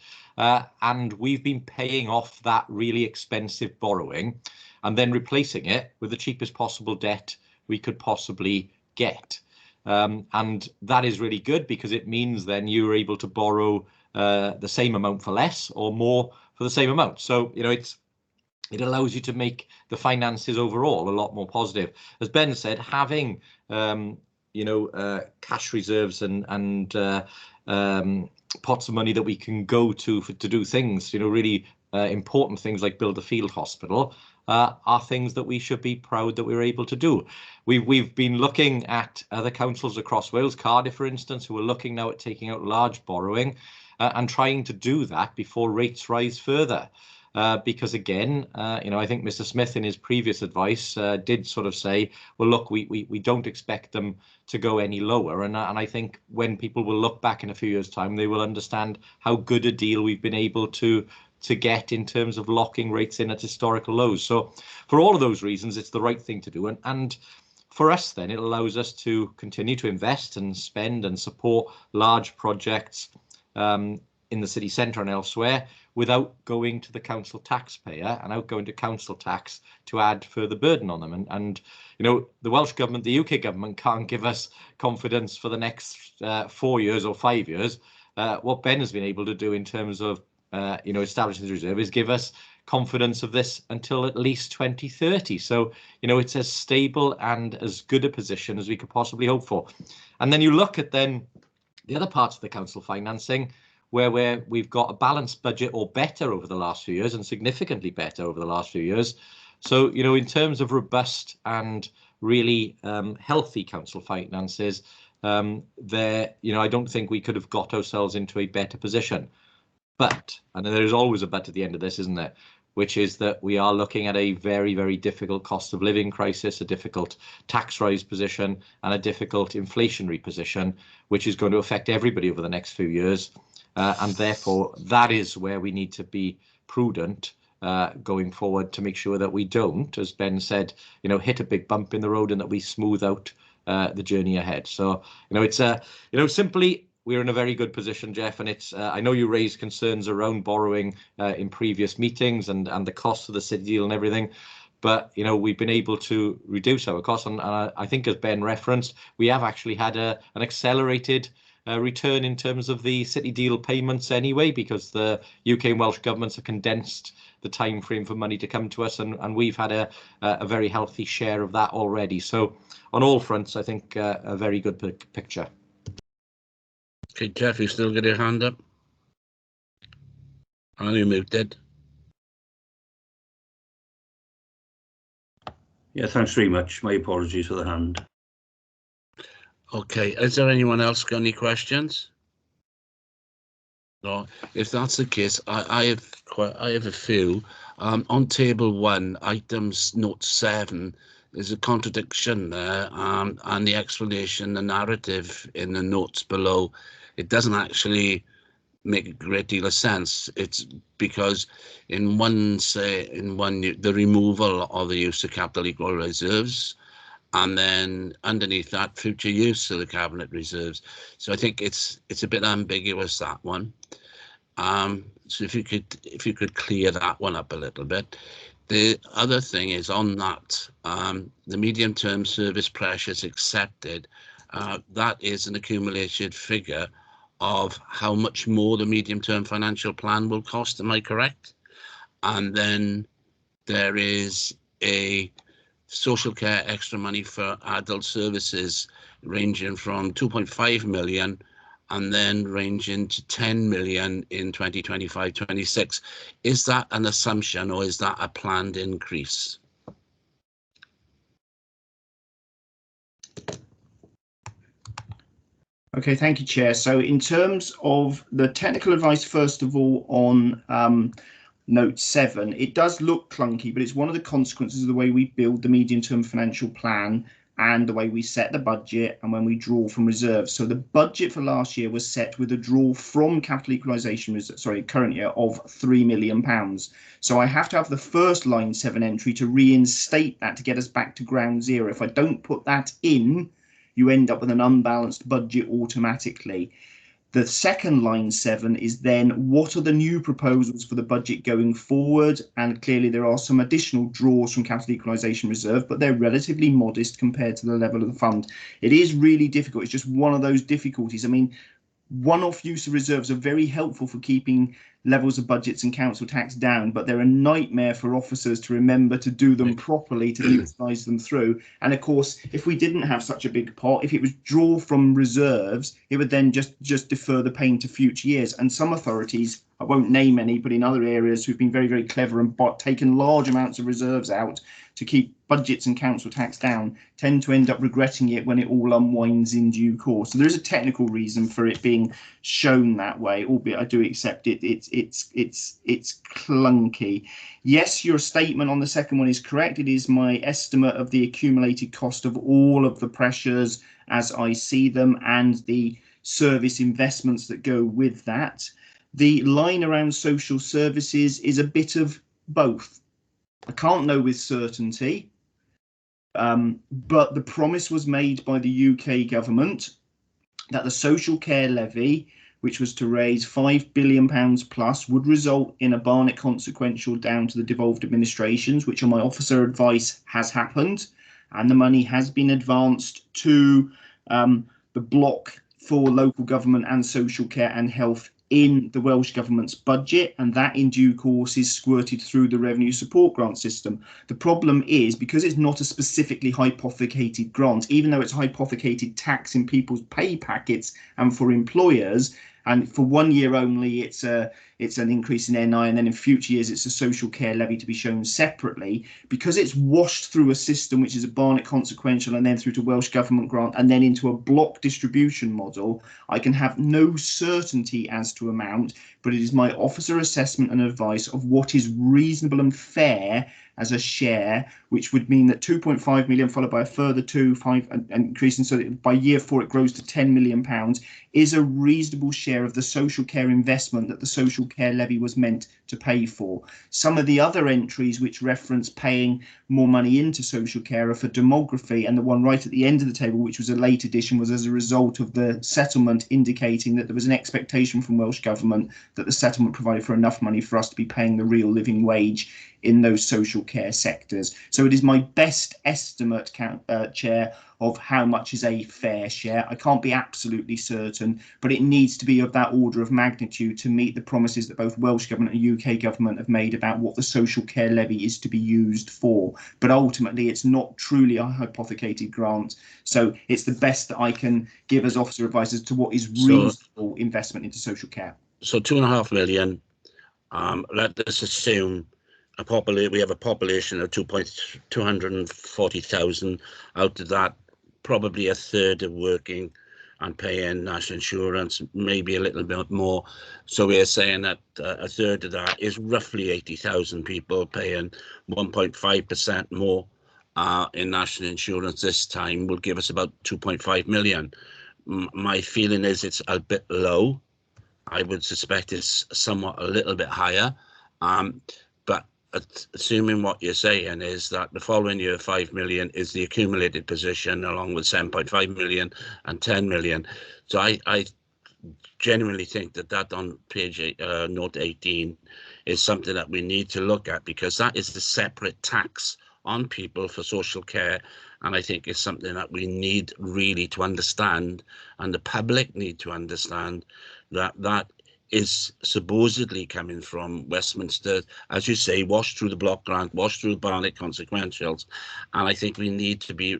and we've been paying off that really expensive borrowing and then replacing it with the cheapest possible debt we could possibly get. And that is really good, because it means then you're able to borrow the same amount for less or more for the same amount. So, it allows you to make the finances overall a lot more positive. As Ben said, having, cash reserves and pots of money that we can go to do things, really important things like build a field hospital, are things that we should be proud that we're able to do. We've been looking at other councils across Wales, Cardiff, for instance, who are looking now at taking out large borrowing, and trying to do that before rates rise further. Because again, I think Mr. Smith in his previous advice did sort of say, well, look, we don't expect them to go any lower. And I think when people will look back in a few years' time, they will understand how good a deal we've been able to to get in terms of locking rates in at historical lows. So for all of those reasons, it's the right thing to do. And for us, then, it allows us to continue to invest and spend and support large projects in the city centre and elsewhere without going to the council taxpayer and out going to council tax to add further burden on them. And you know, the Welsh Government, the UK Government can't give us confidence for the next 4 years or 5 years. What Ben has been able to do in terms of you know, establishing the reserve is give us confidence of this until at least 2030. So, you know, it's as stable and as good a position as we could possibly hope for. And then you look at then the other parts of the council financing, where we've got a balanced budget or better over the last few years, and significantly better over the last few years. So, you know, in terms of robust and really healthy council finances, there, you know, I don't think we could have got ourselves into a better position. But, and there is always a but at the end of this, isn't there? Which is that we are looking at a very, very difficult cost of living crisis, a difficult tax rise position, and a difficult inflationary position, which is going to affect everybody over the next few years. And therefore, that is where we need to be prudent going forward to make sure that we don't, as Ben said, you know, hit a big bump in the road and that we smooth out the journey ahead. So, you know, it's you know, simply, we're in a very good position, Jeff, and it's I know you raised concerns around borrowing in previous meetings and the cost of the city deal and everything, but you know, we've been able to reduce our costs, and I think, as Ben referenced, we have actually had an accelerated return in terms of the city deal payments anyway, because the UK and Welsh governments have condensed the time frame for money to come to us, and we've had a very healthy share of that already. So on all fronts, I think a very good picture. Okay, Jeff, you still got your hand up? Are you muted? Yeah, thanks very much. My apologies for the hand. Okay, is there anyone else got any questions? No, if that's the case, I have a few. On table 1, items note 7, there's a contradiction there, and the explanation, the narrative in the notes below, it doesn't actually make a great deal of sense. It's because in one, the removal of the use of capital equal reserves, and then underneath that, future use of the cabinet reserves. So I think it's a bit ambiguous, that one. So if you could clear that one up a little bit. The other thing is on that, the medium-term service pressures accepted. That is an accumulated figure of how much more the medium-term financial plan will cost. Am I correct? And then there is a social care extra money for adult services ranging from 2.5 million and then ranging to 10 million in 2025-26. Is that an assumption, or is that a planned increase? Okay, thank you, Chair. So in terms of the technical advice, first of all, on note 7, it does look clunky, but it's one of the consequences of the way we build the medium-term financial plan and the way we set the budget and when we draw from reserves. So the budget for last year was set with a draw from capital equalisation, current year, of £3 million. So I have to have the first line 7 entry to reinstate that to get us back to ground zero. If I don't put that in, you end up with an unbalanced budget automatically. The second line 7 is then, what are the new proposals for the budget going forward? And clearly there are some additional draws from capital equalisation reserve, but they're relatively modest compared to the level of the fund. It is really difficult. It's just one of those difficulties. I mean, one-off use of reserves are very helpful for keeping levels of budgets and council tax down, but they're a nightmare for officers to remember to do them properly, to utilise them through. And of course, if we didn't have such a big pot, if it was draw from reserves, it would then just defer the pain to future years. And some authorities, I won't name any, but in other areas who've been very, very clever and taken large amounts of reserves out to keep budgets and council tax down, tend to end up regretting it when it all unwinds in due course. So there is a technical reason for it being shown that way, albeit I do accept it. It's clunky. Yes, your statement on the second one is correct. It is my estimate of the accumulated cost of all of the pressures as I see them and the service investments that go with that. The line around social services is a bit of both. I can't know with certainty, but the promise was made by the UK government that the social care levy, which was to raise £5 billion plus, would result in a Barnett consequential down to the devolved administrations, which on my officer advice has happened, and the money has been advanced to the block for local government and social care and health in the Welsh Government's budget, and that in due course is squirted through the revenue support grant system. The problem is, because it's not a specifically hypothecated grant, even though it's hypothecated tax in people's pay packets and for employers, and for 1 year only it's an increase in NI, and then in future years it's a social care levy to be shown separately. Because it's washed through a system which is a Barnett consequential and then through to Welsh Government grant and then into a block distribution model, I can have no certainty as to amount, but it is my officer assessment and advice of what is reasonable and fair as a share, which would mean that 2.5 million followed by a further 5 and increasing, so that by year 4 it grows to £10 million, is a reasonable share of the social care investment that the social care levy was meant to pay for. Some of the other entries which reference paying more money into social care are for demography, and the one right at the end of the table, which was a late addition, was as a result of the settlement indicating that there was an expectation from Welsh Government that the settlement provided for enough money for us to be paying the real living wage in those social care sectors. So it is my best estimate, Chair, of how much is a fair share. I can't be absolutely certain, but it needs to be of that order of magnitude to meet the promises that both Welsh Government and UK Government have made about what the social care levy is to be used for. But ultimately, it's not truly a hypothecated grant. So it's the best that I can give as officer advice as to what is reasonable investment into social care. So 2.5 million, let us assume we have a population of 240,000. Out of that, probably a third are working and paying national insurance, maybe a little bit more. So we're saying that a third of that is roughly 80,000 people paying 1.5% more in national insurance this time will give us about 2.5 million. My feeling is it's a bit low. I would suspect it's somewhat a little bit higher. But assuming what you're saying is that the following year 5 million is the accumulated position along with 7.5 million and 10 million. So I genuinely think that on page note 18 is something that we need to look at, because that is the separate tax on people for social care, and I think it's something that we need really to understand, and the public need to understand that is supposedly coming from Westminster, as you say, washed through the block grant, washed through the Barnett consequentials, and I think we need to be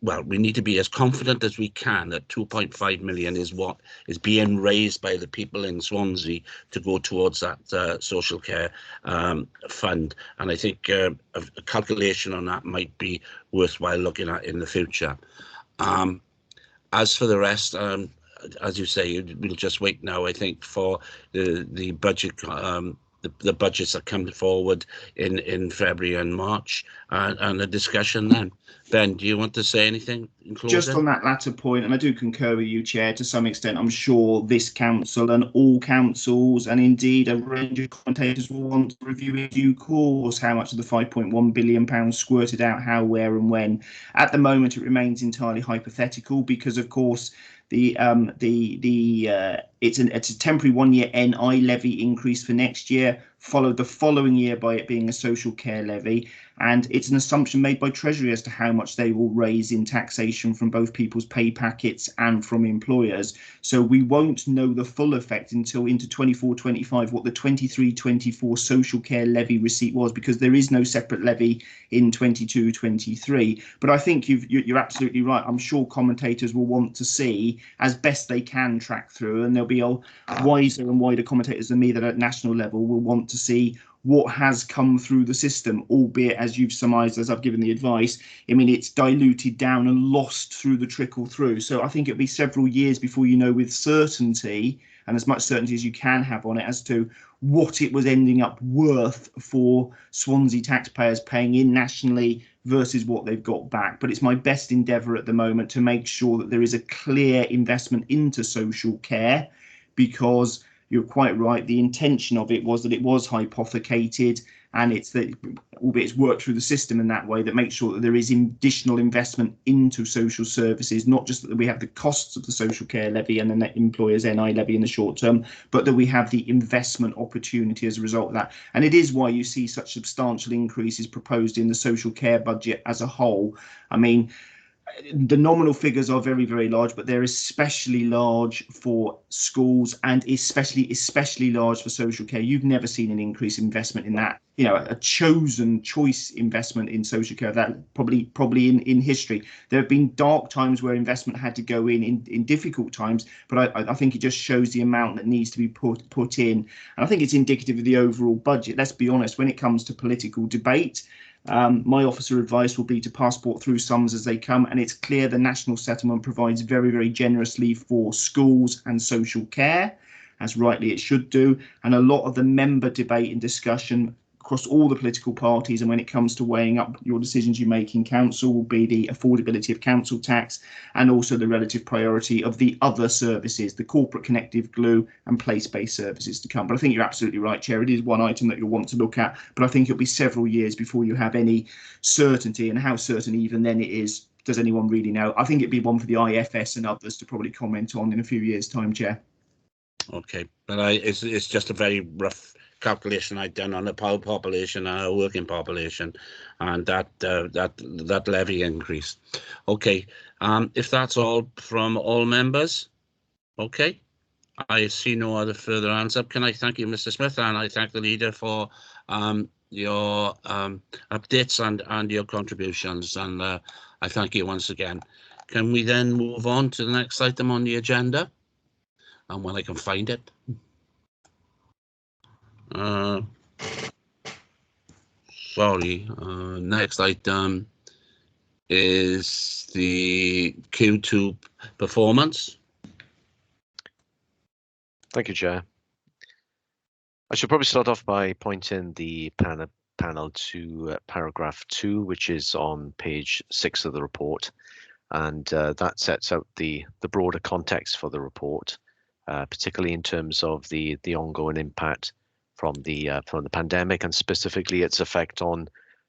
we need to be as confident as we can that 2.5 million is what is being raised by the people in Swansea to go towards that social care fund. And I think a calculation on that might be worthwhile looking at in the future. As for the rest, as you say, we'll just wait now, I think, for the budget, the budgets that come forward in February and March, and the discussion then. Ben, do you want to say anything in closing? Just on that latter point, and I do concur with you, Chair, to some extent. I'm sure this council and all councils, and indeed a range of commentators, will want to review in due course how much of the £5.1 billion squirted out, how, where and when. At the moment, it remains entirely hypothetical because, of course, it's a temporary 1 year NI levy increase for next year, followed the following year by it being a social care levy, and it's an assumption made by Treasury as to how much they will raise in taxation from both people's pay packets and from employers. So we won't know the full effect until into 24-25 what the 23-24 social care levy receipt was, because there is no separate levy in 22-23. But I think you're absolutely right. I'm sure commentators will want to see as best they can track through, and there'll be wiser and wider commentators than me that at national level will want to see what has come through the system, albeit, as you've surmised, as I've given the advice, I mean, it's diluted down and lost through the trickle through. So I think it'll be several years before you know with certainty, and as much certainty as you can have on it, as to what it was ending up worth for Swansea taxpayers paying in nationally versus what they've got back. But it's my best endeavour at the moment to make sure that there is a clear investment into social care, because you're quite right. The intention of it was that it was hypothecated, and it's that, albeit it's worked through the system in that way, that makes sure that there is additional investment into social services, not just that we have the costs of the social care levy and the net employers NI levy in the short term, but that we have the investment opportunity as a result of that. And it is why you see such substantial increases proposed in the social care budget as a whole. I mean, the nominal figures are very, very large, but they're especially large for schools and especially large for social care. You've never seen an increase in investment in that, you know, a choice investment in social care, that probably in history. There have been dark times where investment had to go in difficult times, but I think it just shows the amount that needs to be put in. And I think it's indicative of the overall budget. Let's be honest, when it comes to political debate, my officer advice will be to passport through sums as they come, and it's clear the national settlement provides very, very generously for schools and social care, as rightly it should do, and a lot of the member debate and discussion across all the political parties, and when it comes to weighing up your decisions you make in council, will be the affordability of council tax and also the relative priority of the other services, the corporate connective glue and place-based services to come. But I think you're absolutely right, Chair. It is one item that you'll want to look at, but I think it'll be several years before you have any certainty, and how certain even then it is, does anyone really know? I think it'd be one for the IFS and others to probably comment on in a few years' time, Chair. Okay, but it's just a very rough calculation I've done on the power population and a working population, and that levy increase. Okay, if that's all from all members, okay, I see no other further hands up. Can I thank you, Mr. Smith, and I thank the leader for your updates and your contributions, and I thank you once again. Can we then move on to the next item on the agenda? And when I can find it. Sorry, next item is the Q2 performance. Thank you, Chair. I should probably start off by pointing the panel to paragraph 2, which is on page 6 of the report, and that sets out the broader context for the report, particularly in terms of the ongoing impact from the pandemic, and specifically its effect on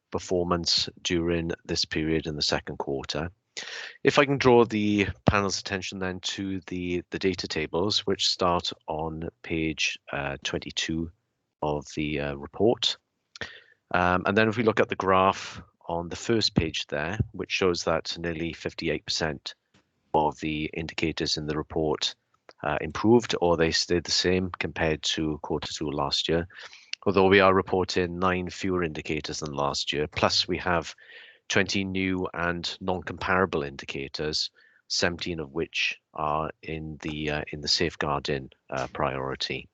performance during this period in the second quarter. If I can draw the panel's attention then to the data tables, which start on page 22 of the report. And then if we look at the graph on the first page there, which shows that nearly 58% of the indicators in the report improved, or they stayed the same compared to Q2 last year, although we are reporting 9 fewer indicators than last year, plus we have 20 new and non-comparable indicators, 17 of which are in the safeguarding priority.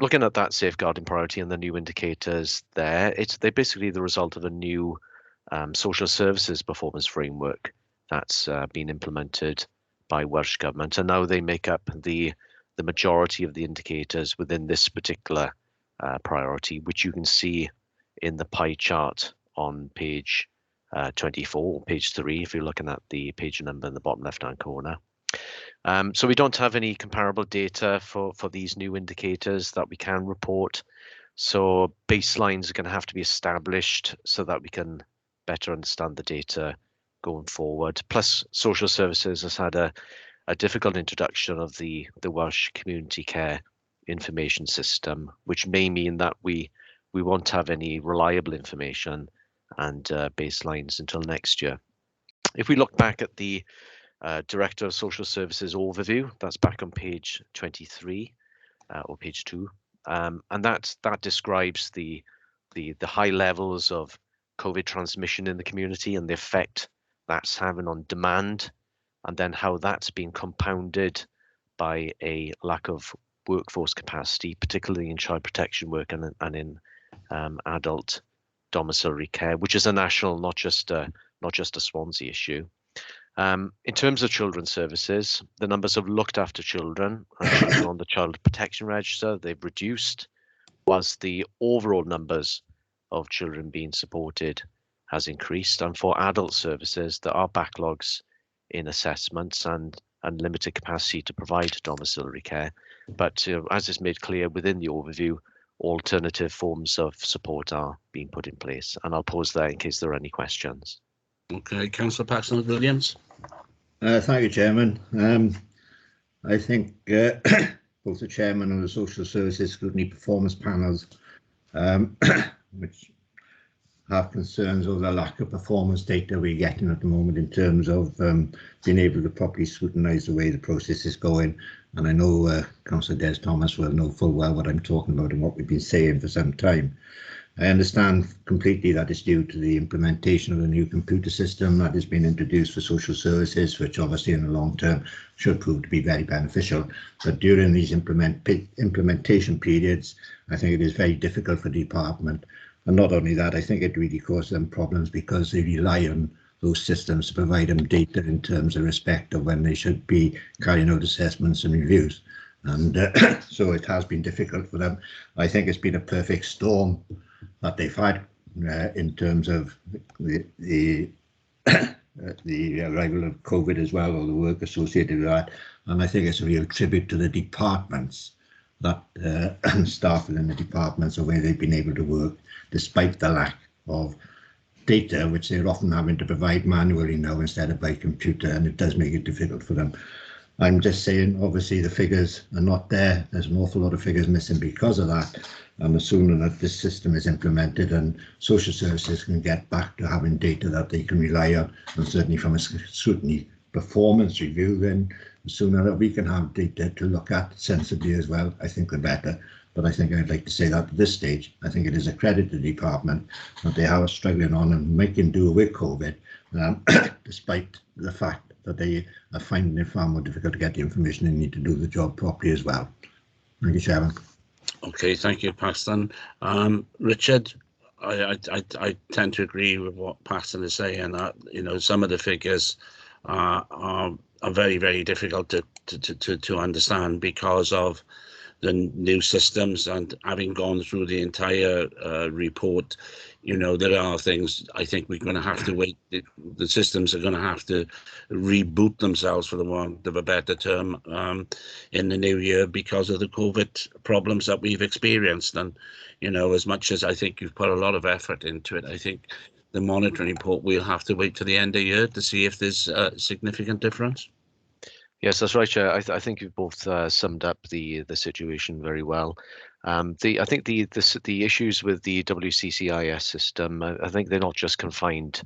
Looking at that safeguarding priority and the new indicators there, they're basically the result of a new social services performance framework that's been implemented by Welsh Government, and now they make up the majority of the indicators within this particular priority, which you can see in the pie chart on page 24, or page 3, if you're looking at the page number in the bottom left-hand corner. So we don't have any comparable data for these new indicators that we can report. So baselines are going to have to be established so that we can better understand the data going forward. Plus, social services has had a difficult introduction of the Welsh Community Care Information System, which may mean that we won't have any reliable information and baselines until next year. If we look back at the Director of Social Services overview, that's back on page 23 or page 2, and that describes the high levels of COVID transmission in the community and the effect that's having on demand, and then how that's been compounded by a lack of workforce capacity, particularly in child protection work and in adult domiciliary care, which is a national, not just a Swansea issue. In terms of children's services, the numbers of looked after children and children on the child protection register, they've reduced, whilst the overall numbers of children being supported has increased. And for adult services, there are backlogs in assessments, and and limited capacity to provide domiciliary care. But as is made clear within the overview, alternative forms of support are being put in place. And I'll pause there in case there are any questions. Okay, Councillor Paxton Williams. Thank you, Chairman. I think both the Chairman and the Social Services Scrutiny Performance Panels, which have concerns over the lack of performance data we're getting at the moment in terms of being able to properly scrutinise the way the process is going. And I know Councillor Des Thomas will know full well what I'm talking about and what we've been saying for some time. I understand completely that it's due to the implementation of the new computer system that has been introduced for social services, which obviously in the long term should prove to be very beneficial. But during these implementation periods, I think it is very difficult for the department. And not only that, I think it really causes them problems because they rely on those systems to provide them data in terms of respect of when they should be carrying out assessments and reviews. And so it has been difficult for them. I think it's been a perfect storm that they've had in terms of the arrival of COVID as well, or the work associated with that. And I think it's a real tribute to the departments, that staff within the departments, the way they've been able to work despite the lack of data, which they're often having to provide manually now instead of by computer, and it does make it difficult for them. I'm just saying, obviously the figures are not there. There's an awful lot of figures missing because of that. And the sooner that this system is implemented and social services can get back to having data that they can rely on, and certainly from a scrutiny performance review, then the sooner that we can have data to look at sensibly as well, I think the better. But I think I'd like to say that at this stage, I think it is a credit to the department that they are struggling on and making do with COVID, despite the fact that they are finding it far more difficult to get the information they need to do the job properly as well. Thank you, Chairman. Okay, thank you, Paxton. Richard, I tend to agree with what Paxton is saying, that some of the figures are very, very difficult to understand because of the new systems, and having gone through the entire report, there are things I think we're going to have to wait. The systems are going to have to reboot themselves, for the want of a better term, in the new year because of the COVID problems that we've experienced. And, as much as I think you've put a lot of effort into it, I think the monitoring report, we'll have to wait to the end of the year to see if there's a significant difference. Yes, that's right, Chair. I think you've both summed up the situation very well. I think the issues with the WCCIS system, I think they're not just confined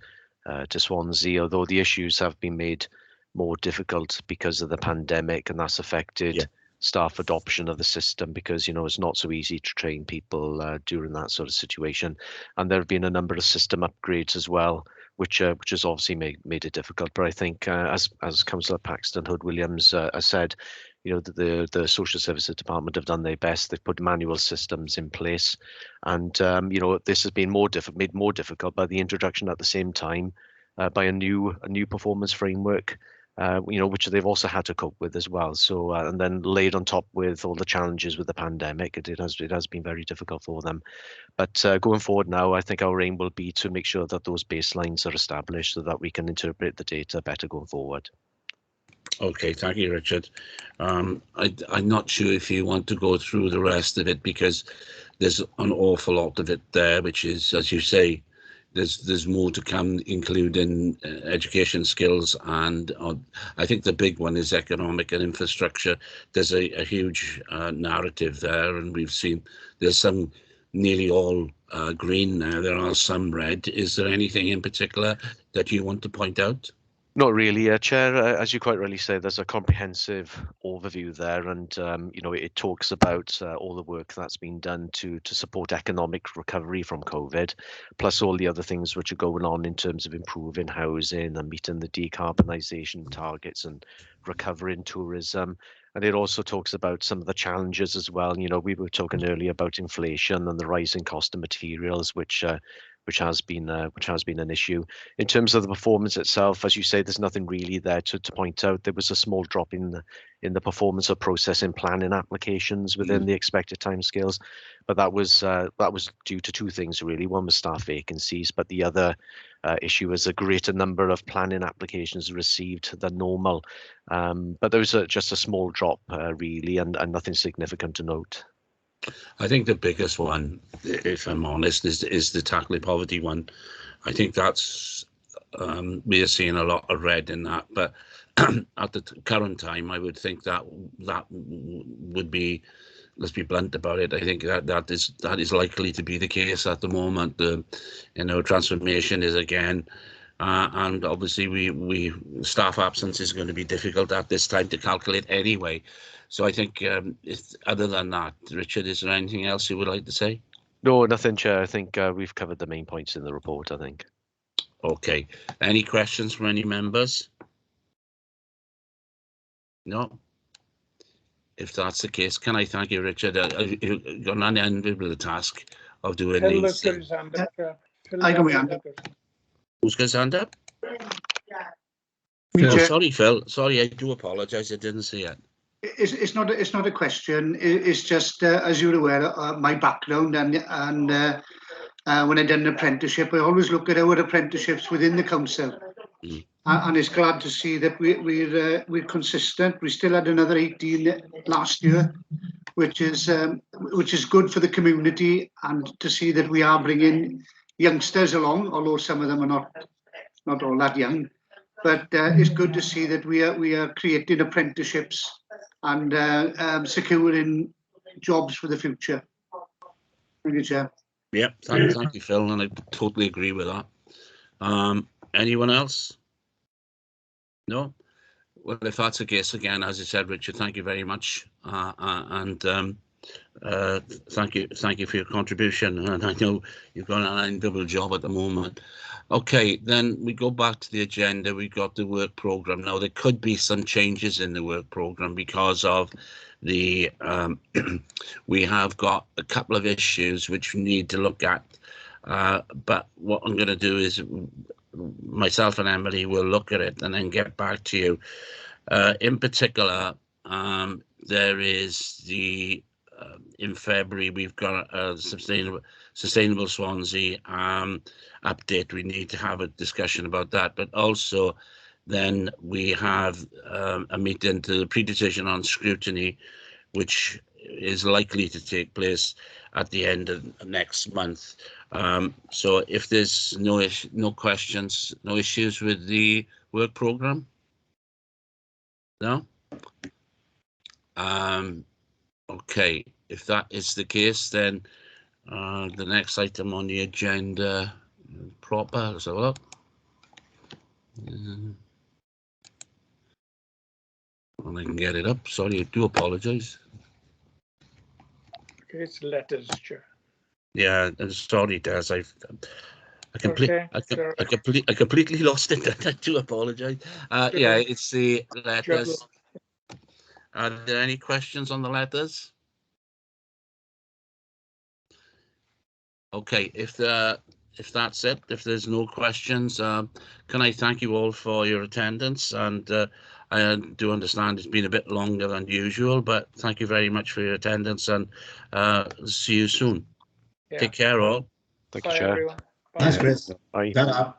to Swansea, although the issues have been made more difficult because of the pandemic, and that's affected staff adoption of the system because it's not so easy to train people during that sort of situation. And there have been a number of system upgrades as well, which has obviously made it difficult. But I think, as Councillor Paxton Hood-Williams has said, the Social Services Department have done their best. They've put manual systems in place, and this has been made more difficult by the introduction at the same time by a new performance framework. Which they've also had to cope with as well. So, and then laid on top with all the challenges with the pandemic, it has been very difficult for them. But going forward now, I think our aim will be to make sure that those baselines are established so that we can interpret the data better going forward. Okay, thank you, Richard. I'm not sure if you want to go through the rest of it because there's an awful lot of it there, which is, as you say, there's more to come, including education skills, and I think the big one is economic and infrastructure. There's a huge narrative there, and we've seen there's some nearly all green now. There are some red. Is there anything in particular that you want to point out? Not really, Chair. As you quite rightly say, there's a comprehensive overview there, and it talks about all the work that's been done to support economic recovery from COVID, plus all the other things which are going on in terms of improving housing and meeting the decarbonisation targets and recovering tourism. And it also talks about some of the challenges as well. We were talking earlier about inflation and the rising cost of materials, which which has been an issue. In terms of the performance itself, as you say, there's nothing really there to point out. There was a small drop in the performance of processing planning applications within the expected timescales, but that was due to two things really. One was staff vacancies, but the other issue was a greater number of planning applications received than normal. But there was just a small drop really, and nothing significant to note. I think the biggest one, if I'm honest, is the tackling poverty one. I think that's we are seeing a lot of red in that, but at the current time, I would think that would be, let's be blunt about it, I think that is likely to be the case at the moment. Transformation is again, and obviously we staff absence is going to be difficult at this time to calculate anyway. So I think other than that, Richard, is there anything else you would like to say? No, nothing, Chair. I think we've covered the main points in the report, I think. Okay. Any questions from any members? No? If that's the case, can I thank you, Richard? You've got an unenviable task of doing these. Who's got his hand up? Phil. Oh, sorry, Phil. Sorry, I do apologise. I didn't see it. It's not a question. It's just as you're aware, my background and when I done an apprenticeship, I always look at our apprenticeships within the council, and it's glad to see that we're consistent. We still had another 18 last year, which is good for the community, and to see that we are bringing youngsters along, although some of them are not all that young. But it's good to see that we are creating apprenticeships and securing jobs for the future. Thank you, Chair. Yeah, thank you, Phil, and I totally agree with that. Anyone else? No? Well, if that's the case, again, as I said, Richard, thank you very much, and thank you for your contribution. And I know you've got an double job at the moment. Okay, then we go back to the agenda. We've got the work programme. Now, there could be some changes in the work programme because of the we have got a couple of issues which we need to look at. But what I'm going to do is myself and Emily will look at it and then get back to you. In particular, there is the in February we've got a sustainable Swansea update. We need to have a discussion about that, but also then we have a meeting to the pre-decision on scrutiny, which is likely to take place at the end of next month. So if there's no questions, no issues with the work programme? No? Okay, if that is the case, then the next item on the agenda, let's have a look. When I can get it up, sorry, I do apologise. Okay, it's letters, Chair. Yeah, sorry, Des. I completely lost it. I do apologise. Yeah, it's the letters. Are there any questions on the letters? Okay, if that's it, if there's no questions, can I thank you all for your attendance? And I do understand it's been a bit longer than usual, but thank you very much for your attendance, and see you soon. Yeah. Take care, all. Thank you, Chair. Everyone. Bye. Thanks, Chris. Bye. Ta-ra.